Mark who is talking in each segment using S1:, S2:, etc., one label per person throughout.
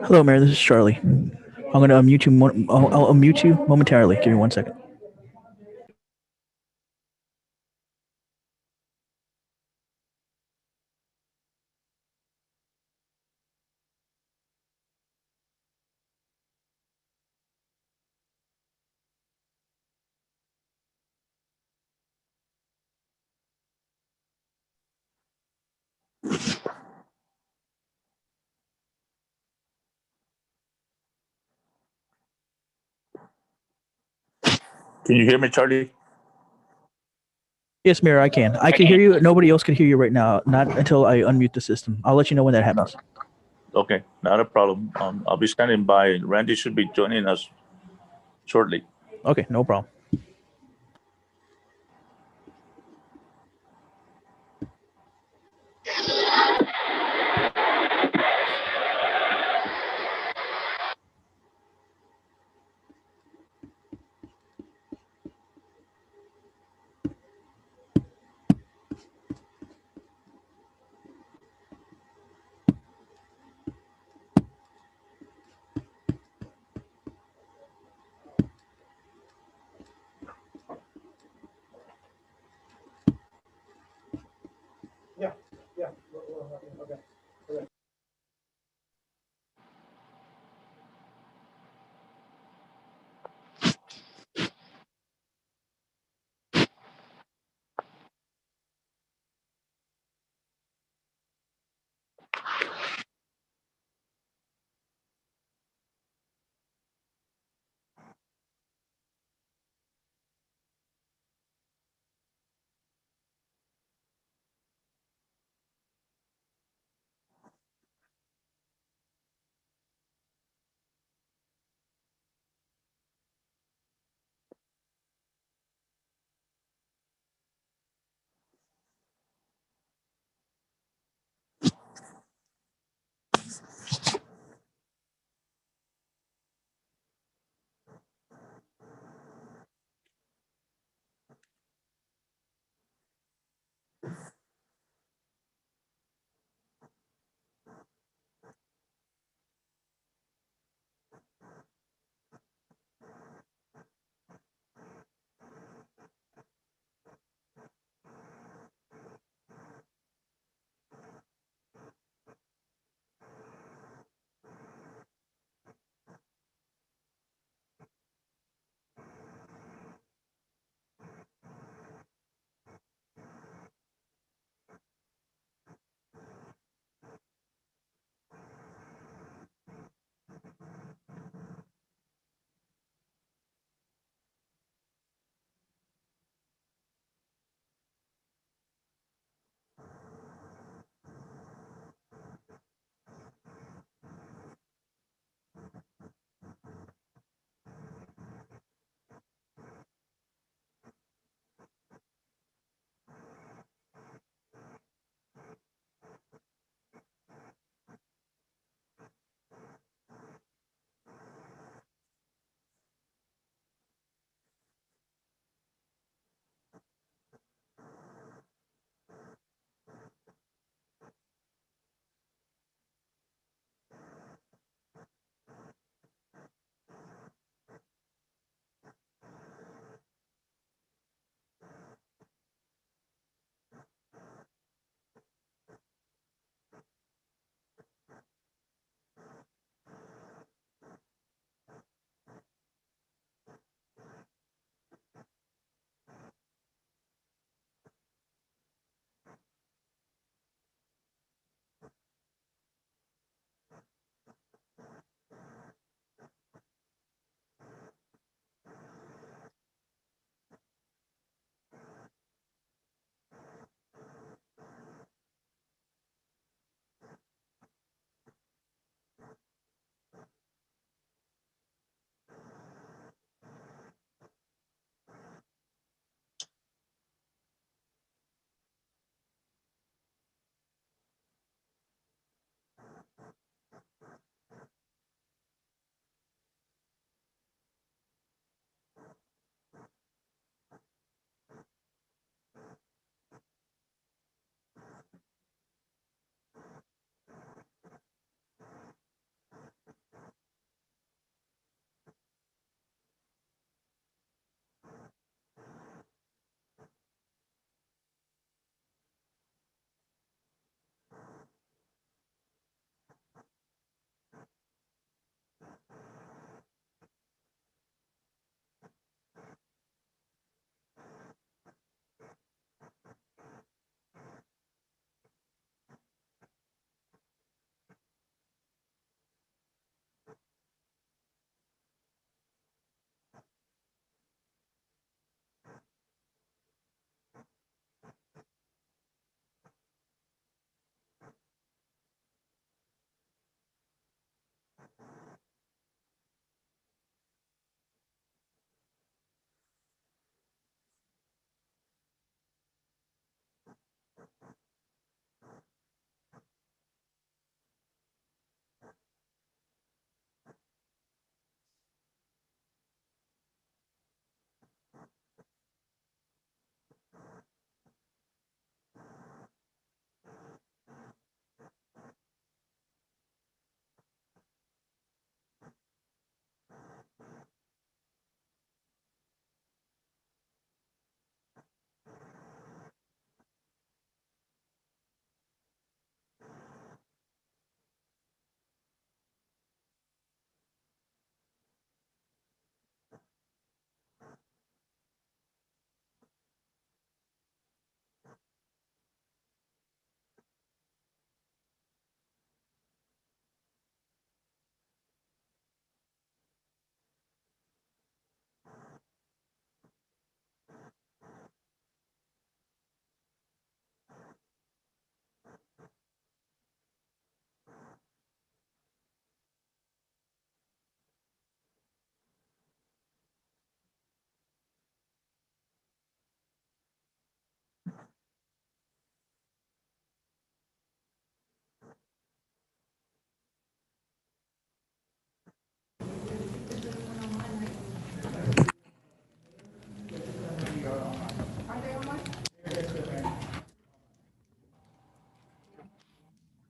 S1: Hello, Mary. This is Charlie. I'm going to unmute you. I'll unmute you momentarily. Give me 1 second.
S2: Can you hear me, Charlie?
S1: Yes, Mary, I can. I can hear you. Nobody else can hear you right now. Not until I unmute the system. I'll let you know when that happens.
S2: Okay, not a problem. I'll be standing by. Randy should be joining us shortly.
S1: Okay, no problem.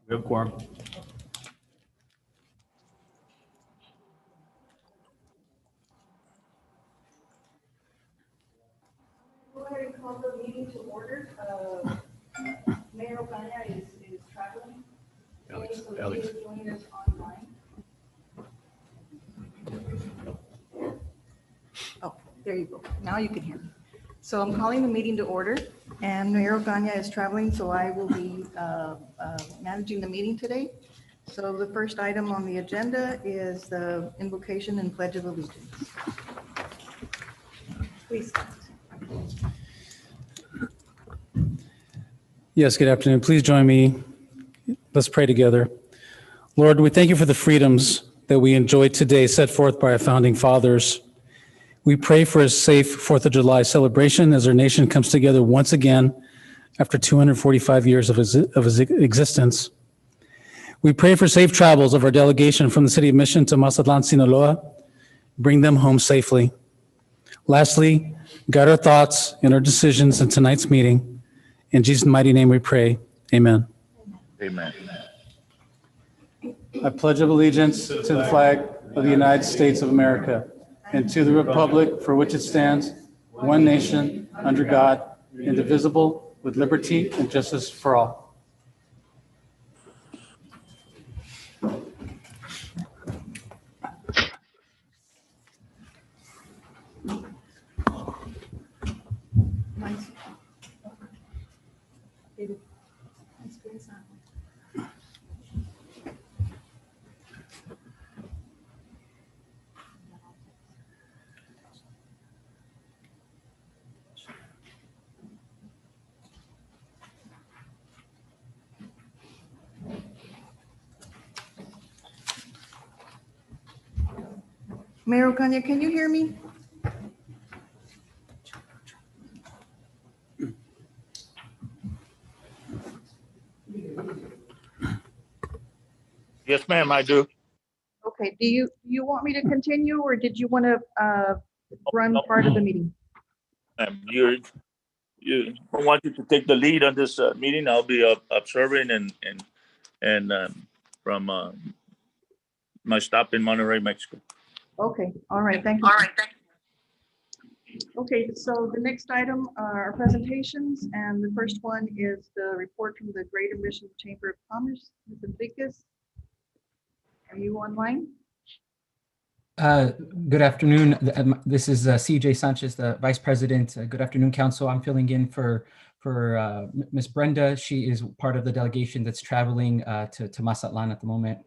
S3: We have quorum.
S4: Go ahead and call the meeting to order. Mayor Ocaña is traveling.
S3: Alex,
S4: So
S3: Alex.
S4: he is joining us online. Oh, there you go. Now you can hear me. So I'm calling the meeting to order, and Mayor Ocaña is traveling, so I will be managing the meeting today. So the first item on the agenda is the invocation and pledge of allegiance. Please stand.
S5: Yes, good afternoon. Please join me. Let's pray together. Lord, we thank you for the freedoms that we enjoy today set forth by our founding fathers. We pray for a safe 4th of July celebration as our nation comes together once again after 245 years of its existence. We pray for safe travels of our delegation from the city of Mission to Mazatlan, Sinaloa. Bring them home safely. Lastly, guide our thoughts and our decisions in tonight's meeting. In Jesus' mighty name we pray. Amen.
S2: Amen.
S5: I pledge allegiance to the flag of the United States of America and to the republic for which it stands, one nation, under God, indivisible, with liberty and justice for all.
S4: Nice. Mayor Ocaña, can you hear me?
S2: Yes, ma'am, I do.
S4: Okay, do you want me to continue, or did you want to run part of the meeting?
S2: Ma'am, I want you to take the lead on this meeting. I'll be observing and from my stop in Monterrey, Mexico.
S4: Okay, all right, thank you. Okay, so the next item are presentations, and the first one is the report from the Greater Mission Chamber of Commerce. Ms. Enriquez, are you online?
S6: Good afternoon. This is CJ Sanchez, the Vice President. Good afternoon, Council. I'm filling in for Ms. Brenda. She is part of the delegation that's traveling to Mazatlan at the moment.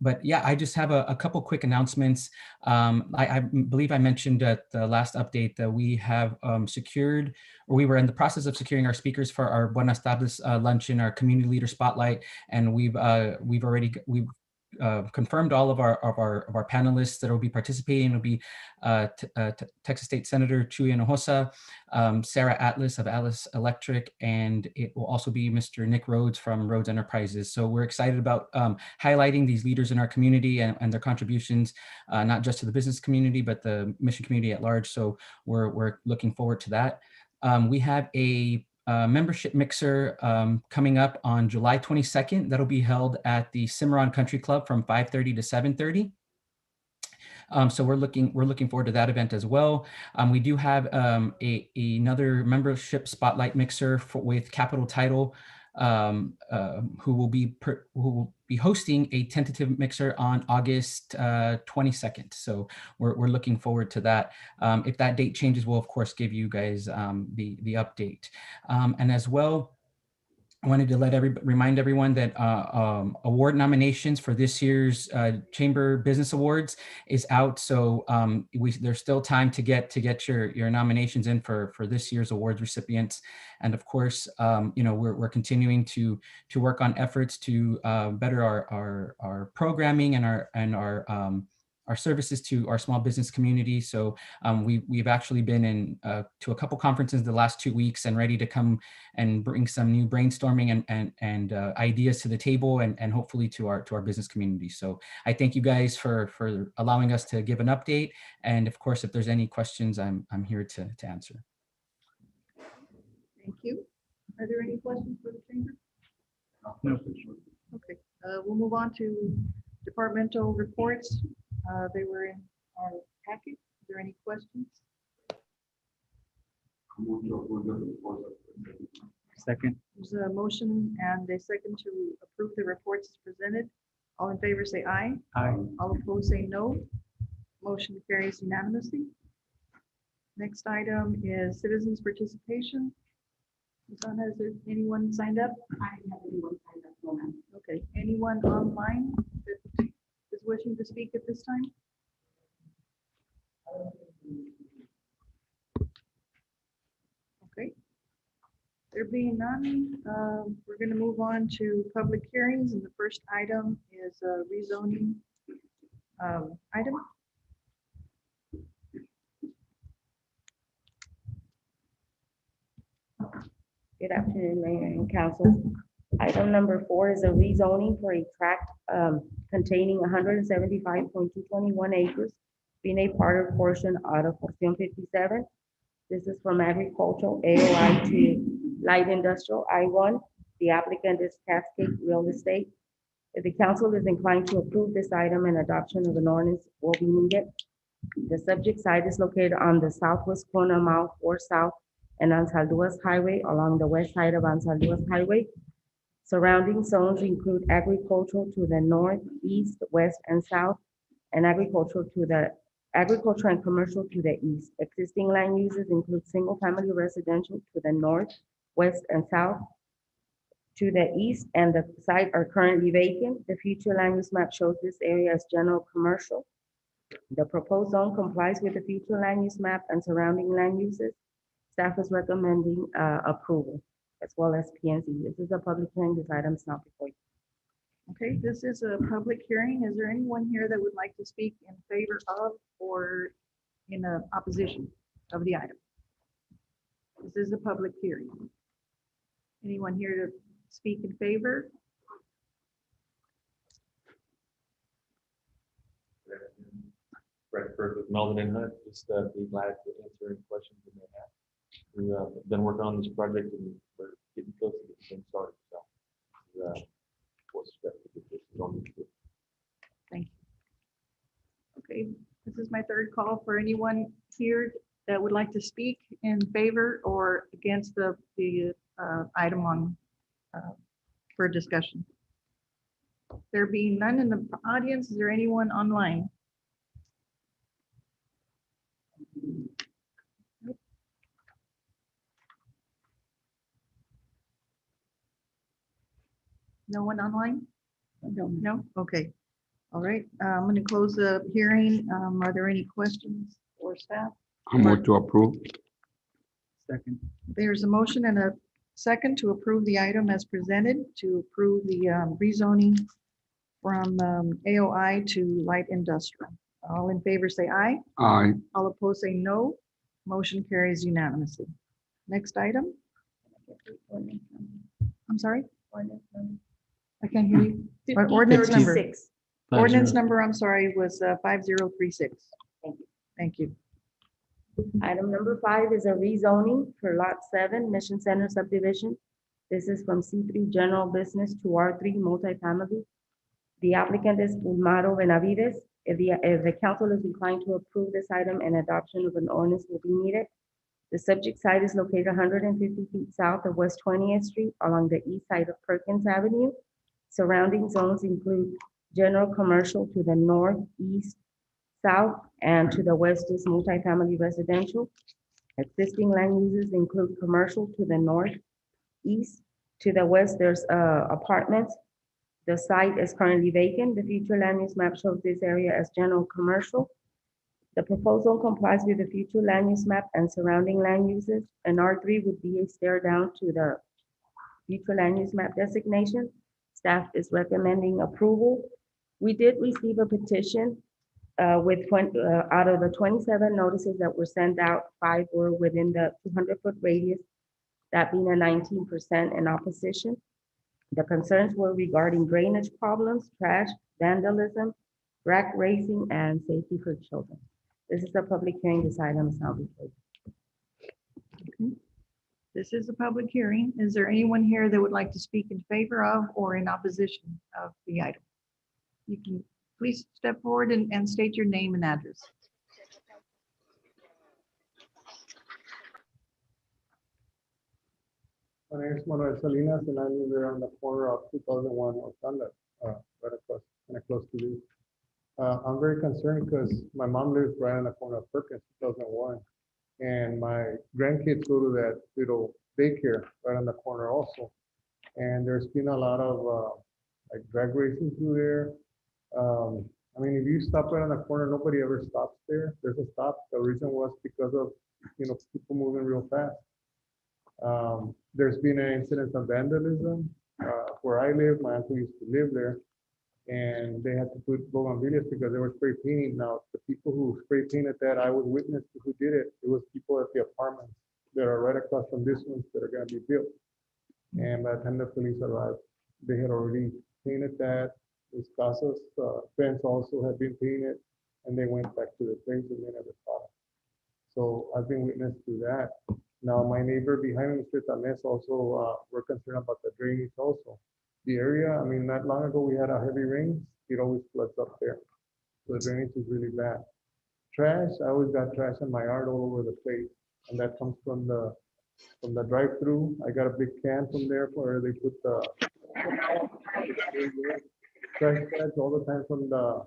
S6: But yeah, I just have a couple quick announcements. I believe I mentioned at the last update that we have secured, or we were in the process of securing our speakers for our Buenas Tardes luncheon, our community leader spotlight, and we've confirmed all of our panelists that will be participating. Will be Texas State Senator Chuy Hinojosa, Sarah Atlas of Atlas Electric, and it will also be Mr. Nick Rhodes from Rhodes Enterprises. So we're excited about highlighting these leaders in our community and their contributions, not just to the business community, but the mission community at large. So we're looking forward to that. We have a membership mixer coming up on July 22nd. That'll be held at the Cimarron Country Club from 5:30 to 7:30. So we're looking forward to that event as well. We do have another membership spotlight mixer with Capital Title, who will be hosting a tentative mixer on August 22nd. So we're looking forward to that. If that date changes, we'll of course give you guys the update. And as well, I wanted to remind everyone that award nominations for this year's Chamber Business Awards is out. So there's still time to get your nominations in for this year's awards recipients. And of course, we're continuing to work on efforts to better our programming and our services to our small business community. So we've actually been in to a couple conferences the last 2 weeks and ready to come and bring some new brainstorming and ideas to the table and hopefully to our business community. So I thank you guys for allowing us to give an update. And of course, if there's any questions, I'm here to answer.
S4: Thank you. Are there any questions for the chamber?
S3: No.
S4: Okay, we'll move on to departmental reports. They were in our packet. Is there any questions?
S3: Second.
S4: There's a motion and a second to approve the reports as presented. All in favor say aye.
S3: Aye.
S4: All opposed say no. Motion carries unanimously. Next item is citizens' participation. Susanna, is there anyone signed up? I didn't have anyone signed up, no, ma'am. Okay, anyone online that is wishing to speak at this time? Okay. There being none, we're going to move on to public hearings, and the first item is a rezoning item.
S7: Good afternoon, Mayor and Council. Item number 4 is a rezoning for a tract containing 175.221 acres, being a part or portion out of Porción 57. This is from agricultural AOI to light industrial I-1. The applicant is Cascade Real Estate. If the council is inclined to approve this item, and adoption of an ordinance will be needed. The subject site is located on the southwest corner of Mile 4 South and Anzalduas Highway along the west side of Anzalduas Highway. Surrounding zones include agricultural to the north, east, west, and south, and agricultural and commercial to the east. Existing land uses include single-family residential to the north, west, and south. To the east and the site are currently vacant. The future land use map shows this area as general commercial. The proposed zone complies with the future land use map and surrounding land uses. Staff is recommending approval, as well as PNC. This is a public hearing. This item is not before you.
S4: Okay, this is a public hearing. Is there anyone here that would like to speak in favor of or in opposition of the item? This is a public hearing. Anyone here to speak in favor?
S8: Brett Firth with Melvin and Hunt, just be glad to answer any questions you may have. We've been working on this project and we're getting close to getting things started, so. What's the
S4: Thank you. Okay, this is my third call for anyone here that would like to speak in favor or against the item on for discussion. There being none in the audience, is there anyone online? No one online? No? Okay. All right, I'm going to close the hearing. Are there any questions for staff?
S9: I move to approve.
S3: Second.
S4: There's a motion and a second to approve the item as presented, to approve the rezoning from AOI to light industrial. All in favor say aye.
S9: Aye.
S4: All opposed say no. Motion carries unanimously. Next item. I'm sorry, I can't hear you. Ordinance number.
S7: 56.
S4: Ordinance number, I'm sorry, was 5036.
S7: Thank you.
S4: Thank you.
S7: Item number 5 is a rezoning for Lot 7, Mission Center subdivision. This is from C3 General Business to R3 Multifamily. The applicant is Ulmaro Benavides. If the council is inclined to approve this item, and adoption of an ordinance will be needed. The subject site is located 150 feet south of West 20th Street along the east side of Perkins Avenue. Surrounding zones include general commercial to the north, east, south, and to the west is multifamily residential. Existing land uses include commercial to the north, east. To the west, there's apartments. The site is currently vacant. The future land use map shows this area as general commercial. The proposal complies with the future land use map and surrounding land uses. An R3 would be a stair down to the future land use map designation. Staff is recommending approval. We did receive a petition with out of the 27 notices that were sent out, 5 were within the 200-foot radius, that being a 19% in opposition. The concerns were regarding drainage problems, trash, vandalism, drag racing, and safety for children. This is a public hearing. This item is now before you.
S4: This is a public hearing. Is there anyone here that would like to speak in favor of or in opposition of the item? You can please step forward and state your name and address.
S9: My name is Manuel Salinas, and I live there on the corner of 2001 North Dunlap, right across, kind of close to this. I'm very concerned because my mom lives right on the corner of Perkins, 2001, and my grandkids go to that little daycare right on the corner also. And there's been a lot of like drag racing through there. I mean, if you stop right on the corner, nobody ever stops there. There's a stop. The reason was because of, people moving real fast. There's been an incident of vandalism where I live. My uncle used to live there, and they had to put bougainvilleas because they were spray painting. Now, the people who spray painted that, I was witness to who did it. It was people at the apartments that are right across from this ones that are going to be built. And by the time the police arrived, they had already painted that. This Casas fence also had been painted, and they went back to the place and they never saw it. So I've been witness to that. Now, my neighbor behind me, Mr. Tames, also, we're concerned about the drainage also. The area, I mean, not long ago, we had a heavy rain. It always floods up there. So the drainage is really bad. Trash, I always got trash in my yard all over the place. And that comes from the drive-through. I got a big can from there where they put the trash bags all the time from the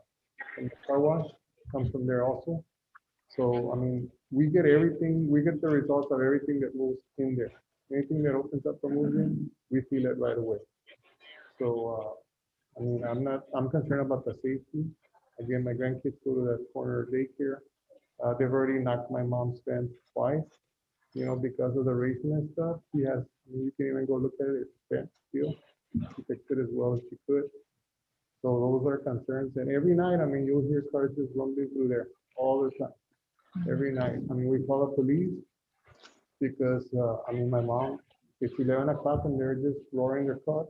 S9: car wash. Comes from there also. So, I mean, we get everything, we get the results of everything that moves in there. Anything that opens up and moves in, we feel it right away. So, I mean, I'm concerned about the safety. Again, my grandkids go to that corner daycare. They've already knocked my mom's fence twice, because of the racing and stuff. You can even go look at it, it's fence still. She fixed it as well as she could. So those are concerns. And every night, I mean, you'll hear cars just rumbling through there all the time. Every night. I mean, we call the police because, I mean, my mom, it's 11 o'clock and they're just roaring their car.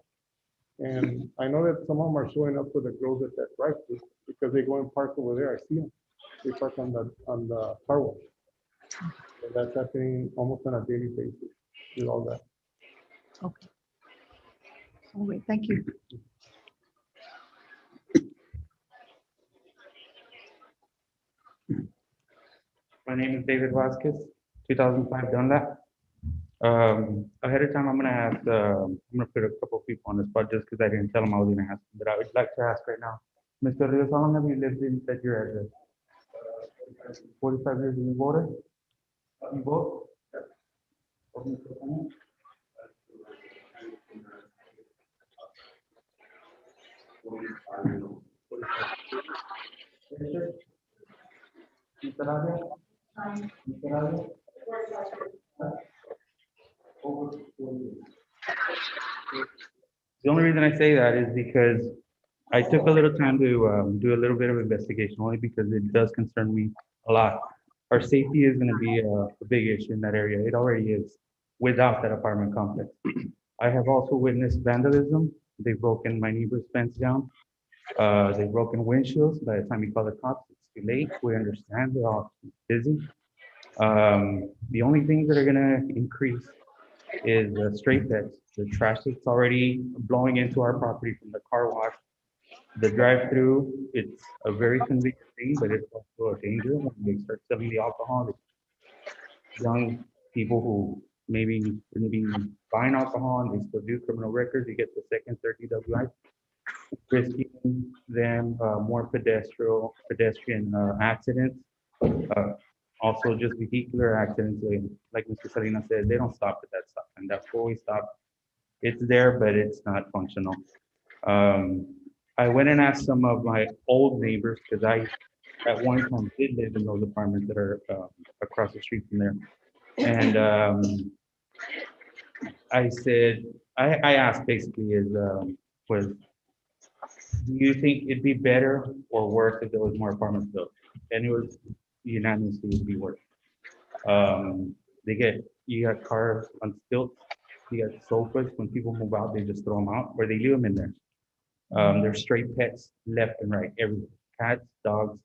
S9: And I know that some of them are showing up for the girls at that drive-thru because they go and park over there. I see them. They park on the car wash. So that's happening almost on a daily basis with all that.
S4: Okay. All right, thank you.
S10: My name is David Vasquez, 2005 Dunlap. Ahead of time, I'm gonna put a couple of people on the spot just because I didn't tell them I was gonna ask them, but I would like to ask right now. Mr. Rios, how long have you lived in that your address? 45 years in the border? You vote? Mr. Avia? Mr. Avia? The only reason I say that is because I took a little time to do a little bit of investigation, only because it does concern me a lot. Our safety is going to be a big issue in that area. It already is without that apartment complex. I have also witnessed vandalism. They've broken my neighbor's fence down. They've broken windshields. By the time you call the cops, it's too late. We understand they're all busy. The only things that are going to increase is the stray pets, the trash that's already blowing into our property from the car wash, the drive-through. It's a very convenient thing, but it's also a danger when they start selling the alcohol. Young people who maybe buying alcohol and they still do criminal records, you get the second, third DWI, risking them more pedestrian accidents. Also just vehicular accidents, like Mr. Salinas said, they don't stop at that stop, and that's where we stop. It's there, but it's not functional. I went and asked some of my old neighbors, because I at one time did live in those apartments that are across the street from there. And I said, I asked basically was, do you think it'd be better or worse if there was more apartments built? And it was unanimously would be worse. You got cars on stilts, you got sofas. When people move out, they just throw them out, or they leave them in there. There's stray pets left and right, everywhere. Cats, dogs.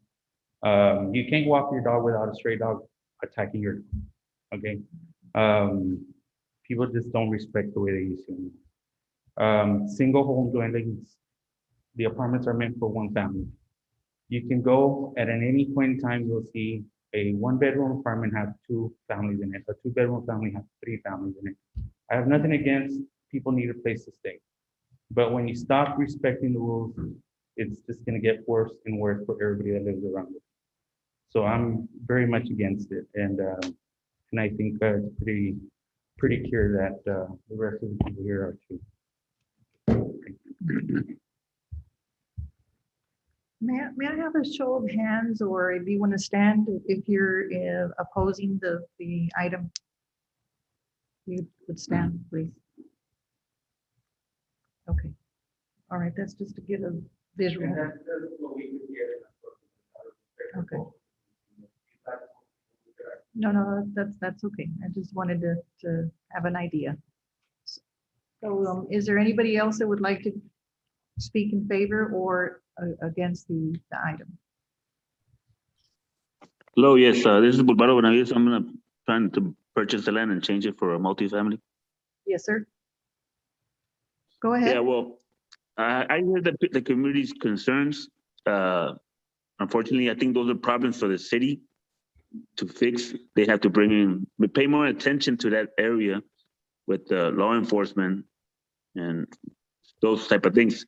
S10: You can't walk your dog without a stray dog attacking your dog. Okay. people just don't respect the way they used to. Single home dwellings, the apartments are meant for one family. You can go at any point in time, you'll see a one-bedroom apartment have two families in it, a two-bedroom family have three families in it. I have nothing against people need a place to stay. But when you stop respecting the rules, it's just gonna get worse and worse for everybody that lives around it. So I'm very much against it, and I think it's pretty clear that the rest of the people here are too.
S4: May I have a show of hands, or if you want to stand, if you're opposing the item? You would stand, please. Okay. All right, that's just to get a visual. Okay. No, that's okay. I just wanted to have an idea. So is there anybody else that would like to speak in favor or against the item?
S11: Hello, yes, this is Bulbaro Benavides. I'm trying to purchase the land and change it for a multifamily.
S4: Yes, sir. Go ahead.
S11: Yeah, well, I hear the community's concerns. Unfortunately, I think those are problems for the city to fix. They have to pay more attention to that area with law enforcement and those type of things.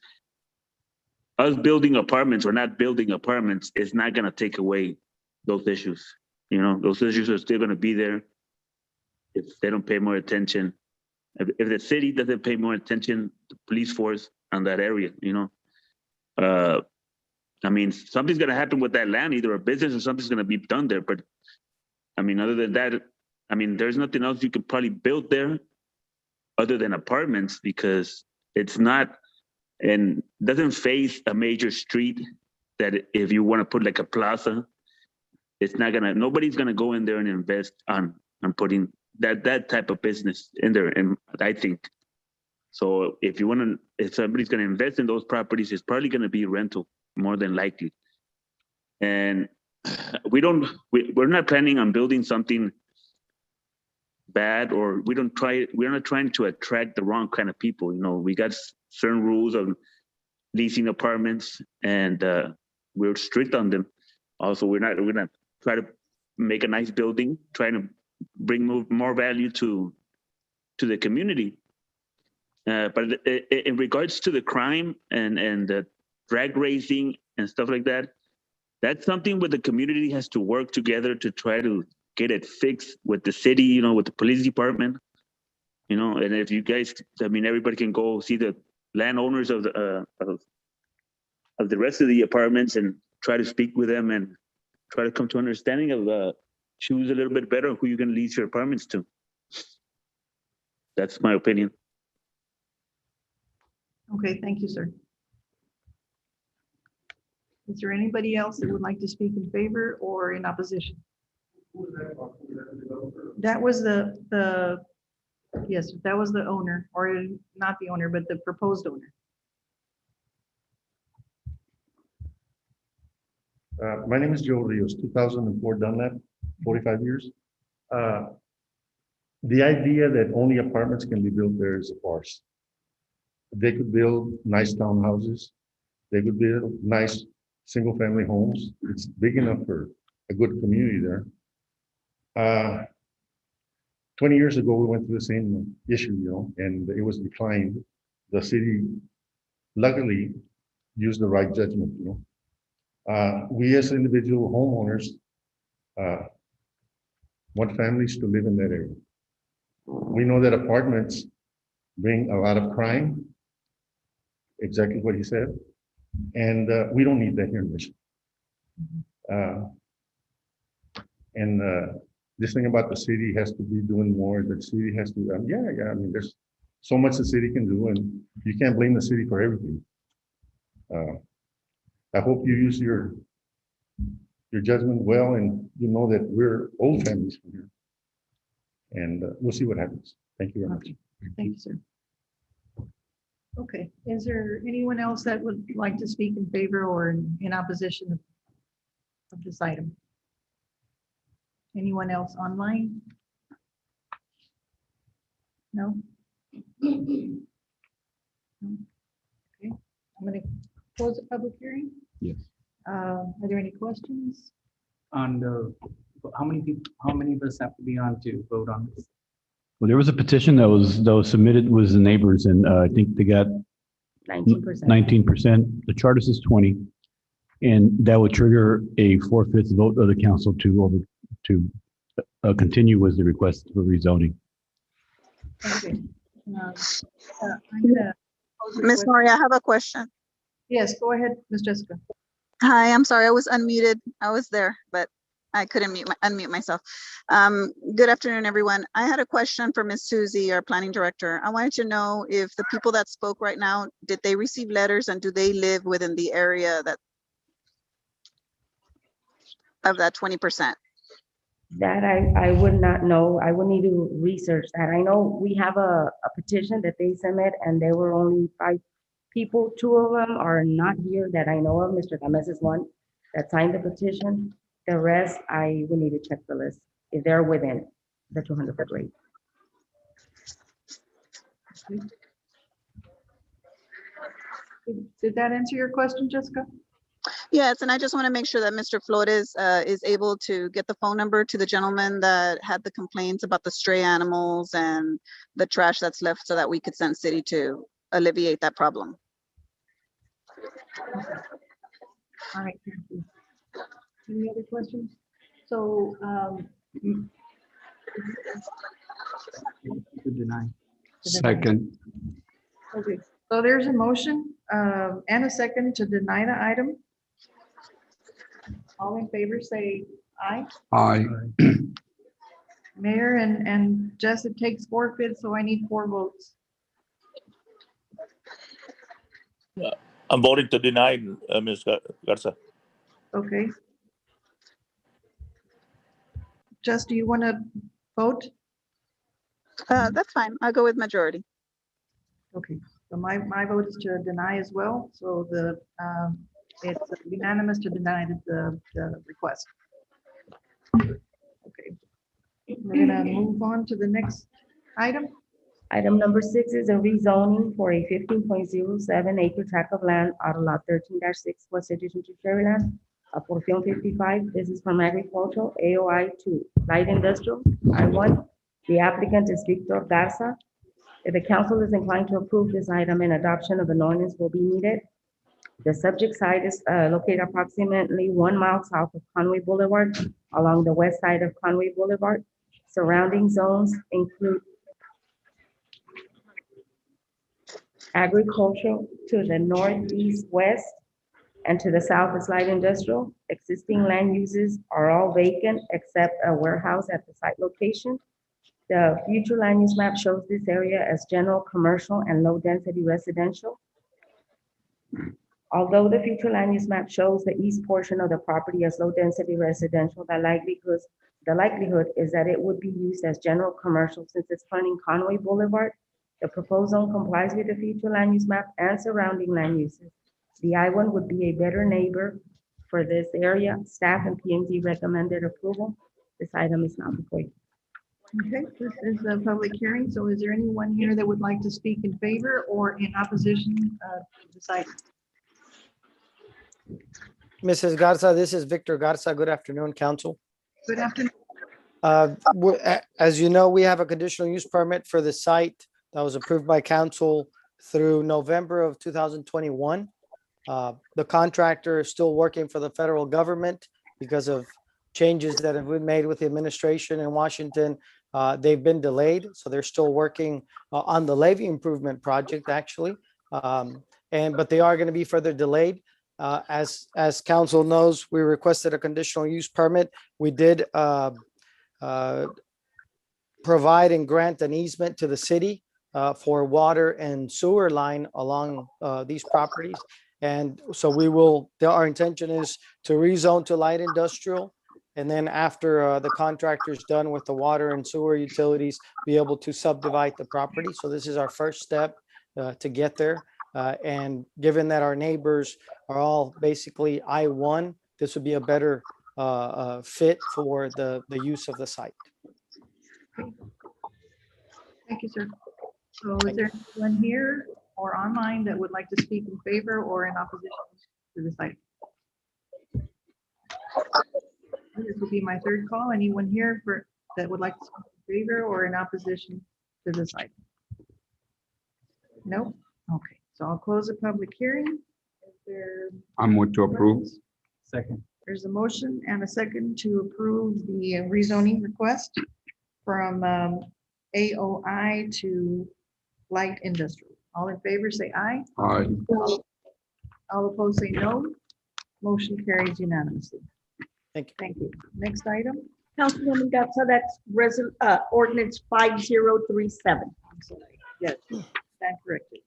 S11: Us building apartments or not building apartments is not gonna take away those issues. You know, those issues are still gonna be there if they don't pay more attention. If the city doesn't pay more attention, the police force on that area, you know. I mean, something's gonna happen with that land, either a business or something's gonna be done there. But I mean, other than that, I mean, there's nothing else you could probably build there other than apartments, because it's not, and doesn't face a major street that if you want to put like a plaza, it's not gonna, nobody's gonna go in there and invest on putting that type of business in there. And I think, so if somebody's gonna invest in those properties, it's probably gonna be rental more than likely. And we're not planning on building something bad, or we're not trying to attract the wrong kind of people. You know, we got certain rules of leasing apartments, and we're strict on them. Also, we're gonna try to make a nice building, trying to bring more value to the community. But in regards to the crime and the drag racing and stuff like that, that's something where the community has to work together to try to get it fixed with the city, you know, with the police department, you know. And if you guys, I mean, everybody can go see the landowners of the rest of the apartments and try to speak with them and try to come to understanding of choose a little bit better who you can lease your apartments to. That's my opinion.
S4: Okay, thank you, sir. Is there anybody else that would like to speak in favor or in opposition? That was yes, that was the owner, or not the owner, but the proposed owner.
S9: My name is Joe Rios, 2004 Dunlap, 45 years. The idea that only apartments can be built there is a farce. They could build nice townhouses. They could build nice single-family homes. It's big enough for a good community there. 20 years ago, we went through the same issue, you know, and it was declined. The city luckily used the right judgment, you know. We as individual homeowners want families to live in that area. We know that apartments bring a lot of crime, exactly what he said, and we don't need that here in Mission. This thing about the city has to be doing more, the city has to, yeah, I mean, there's so much the city can do, and you can't blame the city for everything. I hope you use your judgment well, and you know that we're old families from here. And we'll see what happens. Thank you very much.
S4: Okay. Thank you, sir. Okay, is there anyone else that would like to speak in favor or in opposition of this item? Anyone else online? No? Okay, I'm going to close the public hearing.
S3: Yes.
S4: Are there any questions?
S3: On the, how many people, how many of us have to be on to vote on this?
S12: Well, there was a petition that was submitted, was the neighbors, and I think they got
S7: 19%.
S12: 19%. The charter says 20. And that would trigger a 4/5 vote of the council to continue with the request for rezoning.
S4: Okay. I'm gonna pose a
S13: Ms.
S4: question.
S13: Maria, I have a question.
S4: Yes, go ahead, Ms. Jessica.
S13: Hi, I'm sorry, I was unmuted. I was there, but I couldn't unmute myself. Good afternoon, everyone. I had a question for Ms. Susie, our planning director. I wanted to know if the people that spoke right now, did they receive letters and do they live within the area that of that 20%?
S7: That I would not know. I would need to research that. I know we have a petition that they submit and there were only 5 people. 2 of them are not here that I know of. Mr. Gomez is one that signed the petition. The rest, I would need to check the list if they're within the 200-foot rate.
S4: Did that answer your question, Jessica?
S13: Yes, and I just want to make sure that Mr. Flores is able to get the phone number to the gentleman that had the complaints about the stray animals and the trash that's left so that we could send city to alleviate that problem.
S4: All right, thank you. Any other questions? So,
S3: To deny.
S4: Second. Okay, so there's a motion and a second to deny the item. All in favor, say aye.
S3: Aye.
S4: Mayor and Jess, it takes 4/5, so I need 4 votes.
S2: I'm voting to deny, Ms. Garza.
S4: Okay. Jess, do you want to vote?
S13: That's fine. I'll go with majority.
S4: Okay, so my vote is to deny as well. So it's unanimous to deny the request. Okay. We're gonna move on to the next item.
S7: Item number 6 is a rezoning for a 15.07 acre tract of land out of lot 13-6 West addition to Cherryland, for Film 55. This is from agricultural AOI to light industrial I1. The applicant is Victor Garza. If the council is inclined to approve this item, and adoption of an ordinance will be needed. The subject site is located approximately 1 mile south of Conway Boulevard along the west side of Conway Boulevard. Surrounding zones include agricultural to the northeast, west, and to the south is light industrial. Existing land uses are all vacant except a warehouse at the site location. The future land use map shows this area as general commercial and low density residential. Although the future land use map shows the east portion of the property as low density residential, the likelihood is that it would be used as general commercial since it's fronting Conway Boulevard. The proposed zone complies with the future land use map and surrounding land uses. The I-1 would be a better neighbor for this area. Staff and PMZ recommended approval. This item is now before you.
S4: Okay, this is a public hearing, so is there anyone here that would like to speak in favor or in opposition to this item?
S14: Mrs. Garza, this is Victor Garza. Good afternoon, council.
S4: Good afternoon.
S14: As you know, we have a conditional use permit for the site that was approved by council through November of 2021. The contractor is still working for the federal government because of changes that have been made with the administration in Washington. They've been delayed, so they're still working on the levee improvement project, actually. But they are going to be further delayed. As council knows, we requested a conditional use permit. We did provide and grant an easement to the city for water and sewer line along these properties. And so our intention is to rezone to light industrial. And then after the contractor's done with the water and sewer utilities, be able to subdivide the property. So this is our first step to get there. And given that our neighbors are all basically I-1, this would be a better fit for the use of the site.
S4: Thank you, sir. So is there anyone here or online that would like to speak in favor or in opposition to this item? This will be my third call. Anyone here that would like to speak in favor or in opposition to this item? No? Okay, so I'll close the public hearing. Is there
S8: I move to approve.
S10: Second.
S4: There's a motion and a second to approve the rezoning request from AOI to light industrial. All in favor, say aye.
S8: Aye.
S4: All opposed, say no. Motion carries unanimously.
S14: Thank you.
S4: Thank you. Next item.
S15: Councilwoman Gatsa, that's ordinance 5037.
S4: I'm sorry. Yes, stand corrected.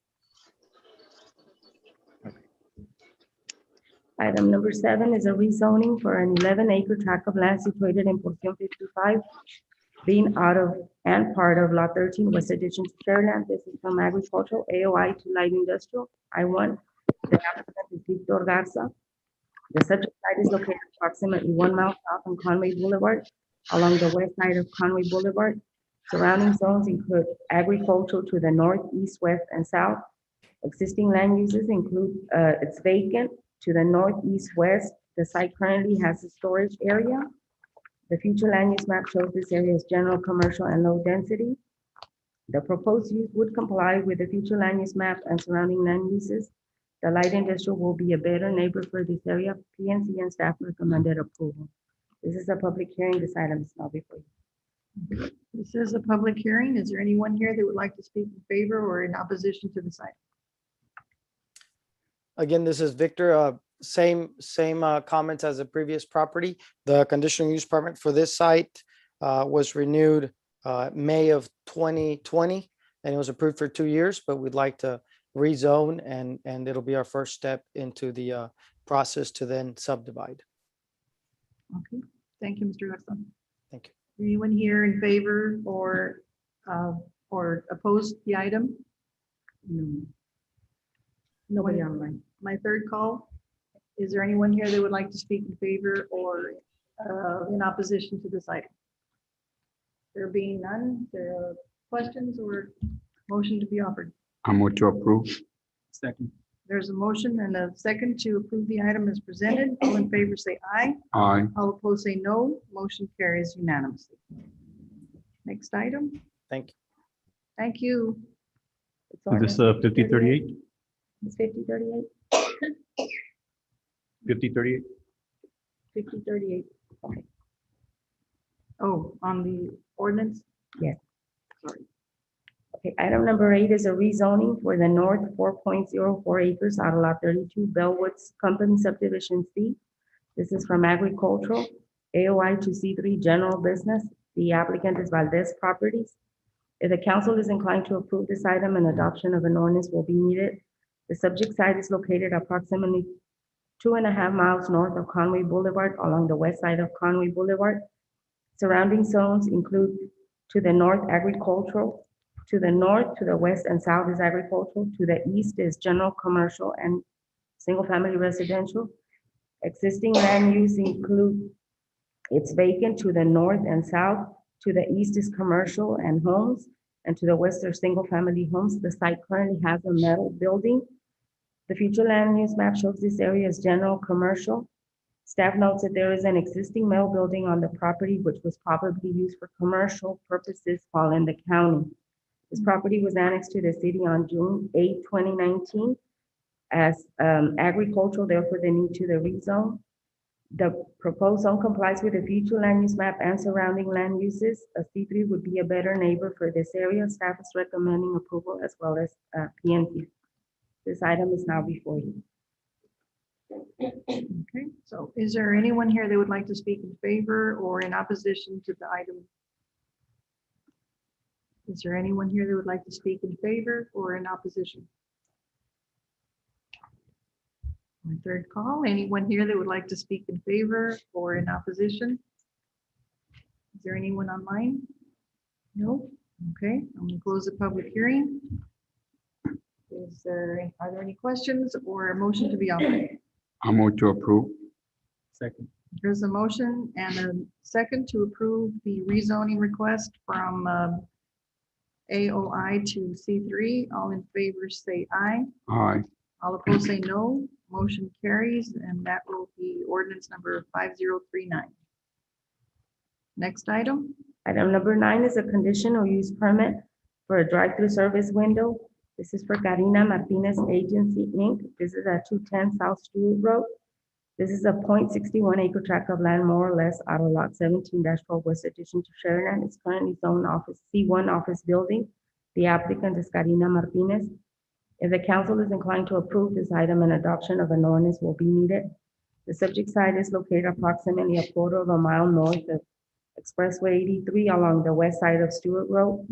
S7: Item number 7 is a rezoning for an 11-acre tract of land situated in Porción 55, being out of and part of Lot 13, West Addition to Fairland. This is from agricultural AOI to light industrial. I1, the applicant is Victor Garza. The subject site is located approximately 1 mile south on Conway Boulevard, along the west side of Conway Boulevard. Surrounding zones include agricultural to the north, east, west, and south. Existing land uses include, it's vacant to the north, east, west. The site currently has a storage area. The future land use map shows this area as general, commercial, and low density. The proposed use would comply with the future land use map and surrounding land uses. The light industrial will be a better neighbor for this area. PNC and staff recommended approval. This is a public hearing. This item is now before you.
S4: This is a public hearing. Is there anyone here that would like to speak in favor or in opposition to this item?
S14: Again, this is Victor. Same comments as the previous property. The conditional use permit for this site was renewed May of 2020, and it was approved for 2 years, but we'd like to rezone, and it'll be our first step into the process to then subdivide.
S4: Okay, thank you, Mr. Garza.
S14: Thank you.
S4: Anyone here in favor or opposed the item? No. Nobody online. My third call. Is there anyone here that would like to speak in favor or in opposition to this item? There being none, there are questions or motion to be offered.
S8: I move to approve.
S10: Second.
S4: There's a motion and a second to approve the item as presented. All in favor, say aye.
S8: Aye.
S4: All opposed, say no. Motion carries unanimously. Next item.
S14: Thank you.
S4: Thank you.
S12: Is this 5038?
S7: It's 5038.
S12: 5038?
S7: 5038. Okay.
S4: Oh, on the ordinance?
S7: Yes.
S4: Sorry.
S7: Okay, item number 8 is a rezoning for the north 4.04 acres out of lot 32, Bellwoods Company Subdivision C. This is from agricultural, AOI to C3 general business. The applicant is Valdez Properties. If the council is inclined to approve this item, an adoption of an ordinance will be needed. The subject site is located approximately 2.5 miles north of Conway Boulevard along the west side of Conway Boulevard. Surrounding zones include to the north agricultural, to the north, to the west and south is agricultural, to the east is general commercial and single family residential. Existing land use include, it's vacant to the north and south, to the east is commercial and homes, and to the west are single family homes. The site currently has a metal building. The future land use map shows this area as general commercial. Staff notes that there is an existing metal building on the property which was probably used for commercial purposes while in the county. This property was annexed to the city on June 8, 2019 as agricultural, therefore the need to the rezone. The proposed zone complies with the future land use map and surrounding land uses. A C3 would be a better neighbor for this area. Staff is recommending approval as well as PNC. This item is now before you.
S4: Okay, so is there anyone here that would like to speak in favor or in opposition to the item? Is there anyone here that would like to speak in favor or in opposition? My third call, anyone here that would like to speak in favor or in opposition? Is there anyone online? No? Okay, I'm gonna close the public hearing. Are there any questions or a motion to be offered?
S8: I move to approve.
S10: Second.
S4: There's a motion and a second to approve the rezoning request from AOI to C3. All in favor, say aye.
S9: Aye.
S4: All opposed, say no. Motion carries, and that will be ordinance number 5039. Next item.
S7: Item number 9 is a conditional use permit for a drive-through service window. This is for Karina Martinez Agency, Inc. This is at 210 South Stewart Road. This is a 0.61 acre tract of land, more or less, out of lot 17-12 West Addition to Sheridan. It's currently zoned office C1 office building. The applicant is Karina Martinez. If the council is inclined to approve this item, an adoption of an ordinance will be needed. The subject site is located approximately a quarter of a mile north of Expressway 83 along the west side of Stewart Road.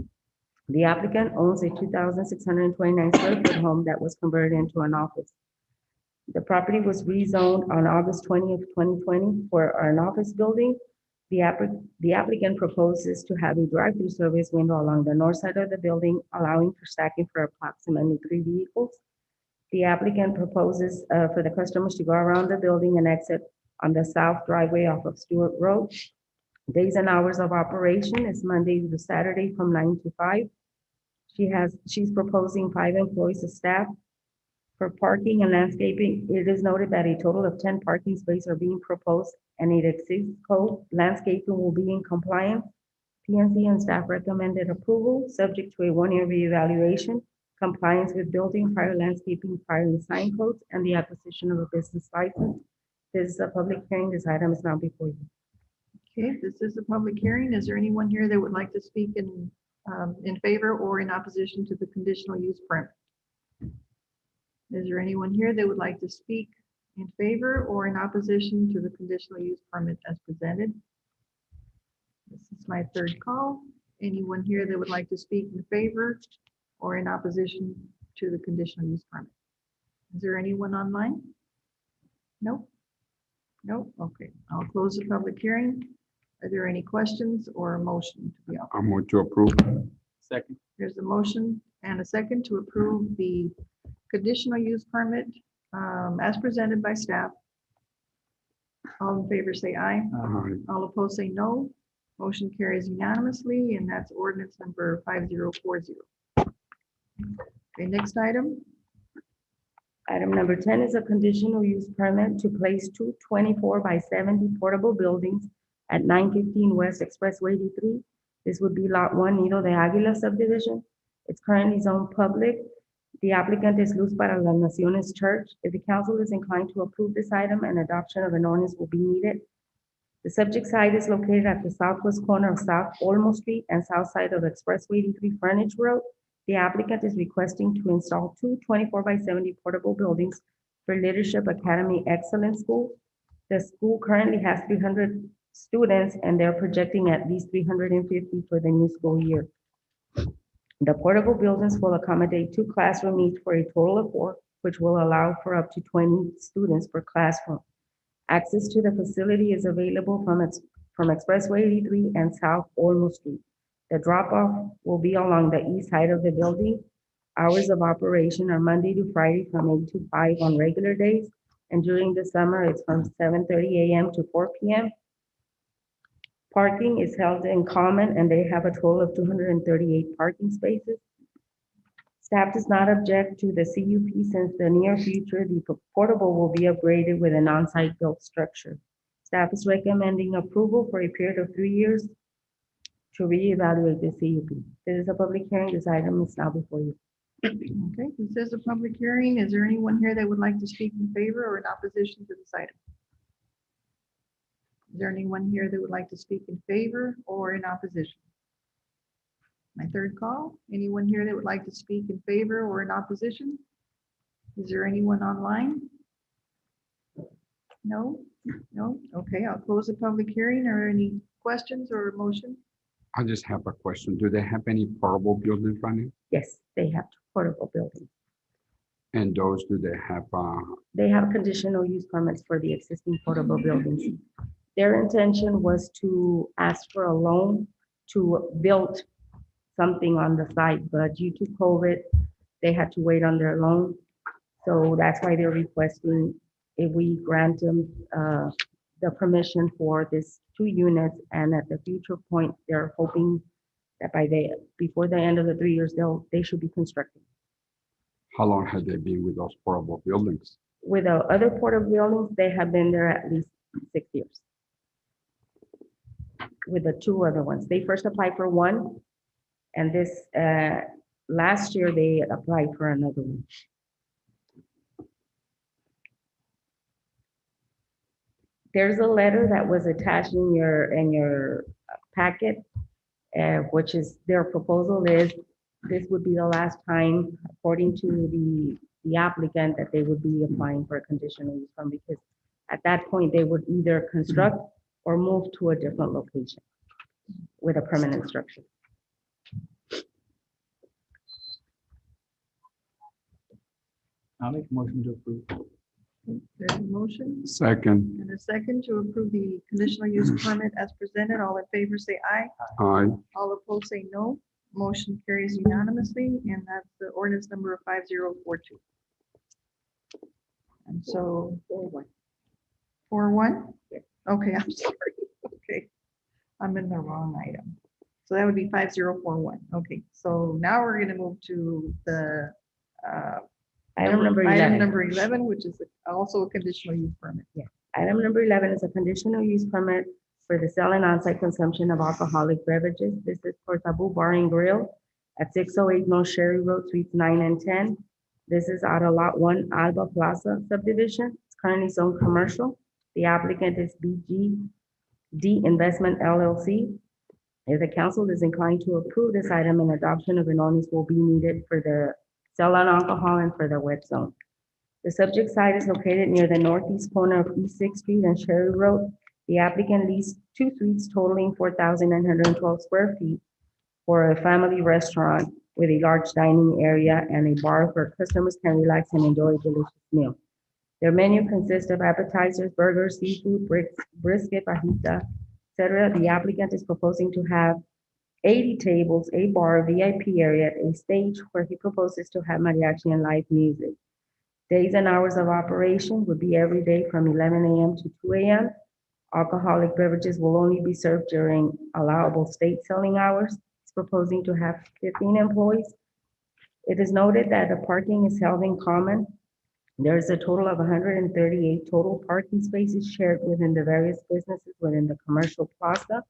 S7: The applicant owns a 2,629 square foot home that was converted into an office. The property was rezoned on August 20th, 2020 for an office building. The applicant proposes to have a drive-through service window along the north side of the building, allowing for stacking for approximately 3 vehicles. The applicant proposes for the customers to go around the building and exit on the south driveway off of Stewart Road. Days and hours of operation is Monday to Saturday from 9 to 5. She's proposing 5 employees of staff. For parking and landscaping, it is noted that a total of 10 parking spaces are being proposed and it exceeds code. Landscaping will be in compliance. PNC and staff recommended approval, subject to a 1-year reevaluation, compliance with building, prior landscaping, prior and sign codes, and the acquisition of a business license. This is a public hearing. This item is now before you.
S4: Okay, this is a public hearing. Is there anyone here that would like to speak in favor or in opposition to the conditional use permit? Is there anyone here that would like to speak in favor or in opposition to the conditional use permit as presented? This is my third call. Anyone here that would like to speak in favor or in opposition to the conditional use permit? Is there anyone online? Nope. Nope. Okay, I'll close the public hearing. Are there any questions or a motion to be offered?
S9: I'm going to approve.
S3: Second.
S4: There's a motion and a second to approve the conditional use permit as presented by staff. All in favor say aye.
S9: Aye.
S4: All opposed say no. Motion carries unanimously, and that's ordinance number 5040. Okay, next item.
S7: Item number 10 is a conditional use permit to place 2 24x70 portable buildings at 915 West Expressway 83. This would be Lot 1, Nido de Águila subdivision. It's currently zoned public. The applicant is Luz para las Naciones Church. If the council is inclined to approve this item, an adoption of an ordinance will be needed. The subject site is located at the southwest corner of South Olmo Street and south side of Expressway 83 Frontage Road. The applicant is requesting to install 2 24x70 portable buildings for Leadership Academy Excellence School. The school currently has 300 students, and they're projecting at least 350 for the new school year. The portable buildings will accommodate 2 classrooms each for a total of 4, which will allow for up to 20 students per classroom. Access to the facility is available from Expressway 83 and South Olmo Street. The drop-off will be along the east side of the building. Hours of operation are Monday to Friday from 8 to 5 on regular days, and during the summer, it's from 7:30 a.m. to 4 p.m. Parking is held in common, and they have a total of 238 parking spaces. Staff does not object to the CUP since the near future, the portable will be upgraded with an on-site built structure. Staff is recommending approval for a period of 3 years to reevaluate the CUP. This is a public hearing. This item is now before you.
S4: Okay, this is a public hearing. Is there anyone here that would like to speak in favor or in opposition to this item? Is there anyone here that would like to speak in favor or in opposition? My third call. Anyone here that would like to speak in favor or in opposition? Is there anyone online? No? No? Okay, I'll close the public hearing. Are there any questions or a motion?
S9: I just have a question. Do they have any portable buildings running?
S7: Yes, they have portable buildings.
S9: And those, do they have,
S7: They have conditional use permits for the existing portable buildings. Their intention was to ask for a loan to build something on the site, but due to COVID, they had to wait on their loan. So that's why they're requesting if we grant them the permission for this 2 units, and at the future point, they're hoping that before the end of the 3 years, they should be constructing.
S16: How long had they been with those portable buildings?
S7: With the other portable buildings, they have been there at least 6 years. With the 2 other ones, they first applied for one, and this, last year, they applied for another one. There's a letter that was attached in your packet, which is their proposal is, this would be the last time, according to the applicant, that they would be applying for a conditional use permit, because at that point, they would either construct or move to a different location with a permanent structure.
S3: I'll make a motion to approve.
S4: There's a motion
S16: Second.
S4: and a second to approve the conditional use permit as presented. All in favor, say aye.
S16: Aye.
S4: All opposed, say no. Motion carries unanimously, and that's the ordinance number 5042. And so, 4-1? Okay, I'm sorry. Okay, I'm in the wrong item. So that would be 5041. Okay, so now we're gonna move to the
S7: Item number 11.
S4: Item number 11, which is also a conditional use permit.
S7: Yeah. Item number 11 is a conditional use permit for the sale and on-site consumption of alcoholic beverages. This is for Tabu Bar and Grill at 608 North Sherry Road, Suites 9 and 10. This is out of Lot 1 Alba Plaza subdivision. It's currently zoned commercial. The applicant is BGD Investment LLC. If the council is inclined to approve this item, an adoption of an ordinance will be needed for the sell on alcohol and for the wet zone. The subject site is located near the northeast corner of East 6th Street and Sherry Road. The applicant leased 2 suites totaling 4,912 square feet for a family restaurant with a large dining area and a bar where customers can relax and enjoy a delicious meal. Their menu consists of appetizers, burgers, seafood, brisket, fajita, etc. The applicant is proposing to have 80 tables, a bar, VIP area, a stage where he proposes to have mariachi and live music. Days and hours of operation would be every day from 11 a.m. to 2 a.m. Alcoholic beverages will only be served during allowable state selling hours. He's proposing to have 15 employees. It is noted that the parking is held in common. There is a total of 138 total parking spaces shared within the various businesses within the commercial plaza.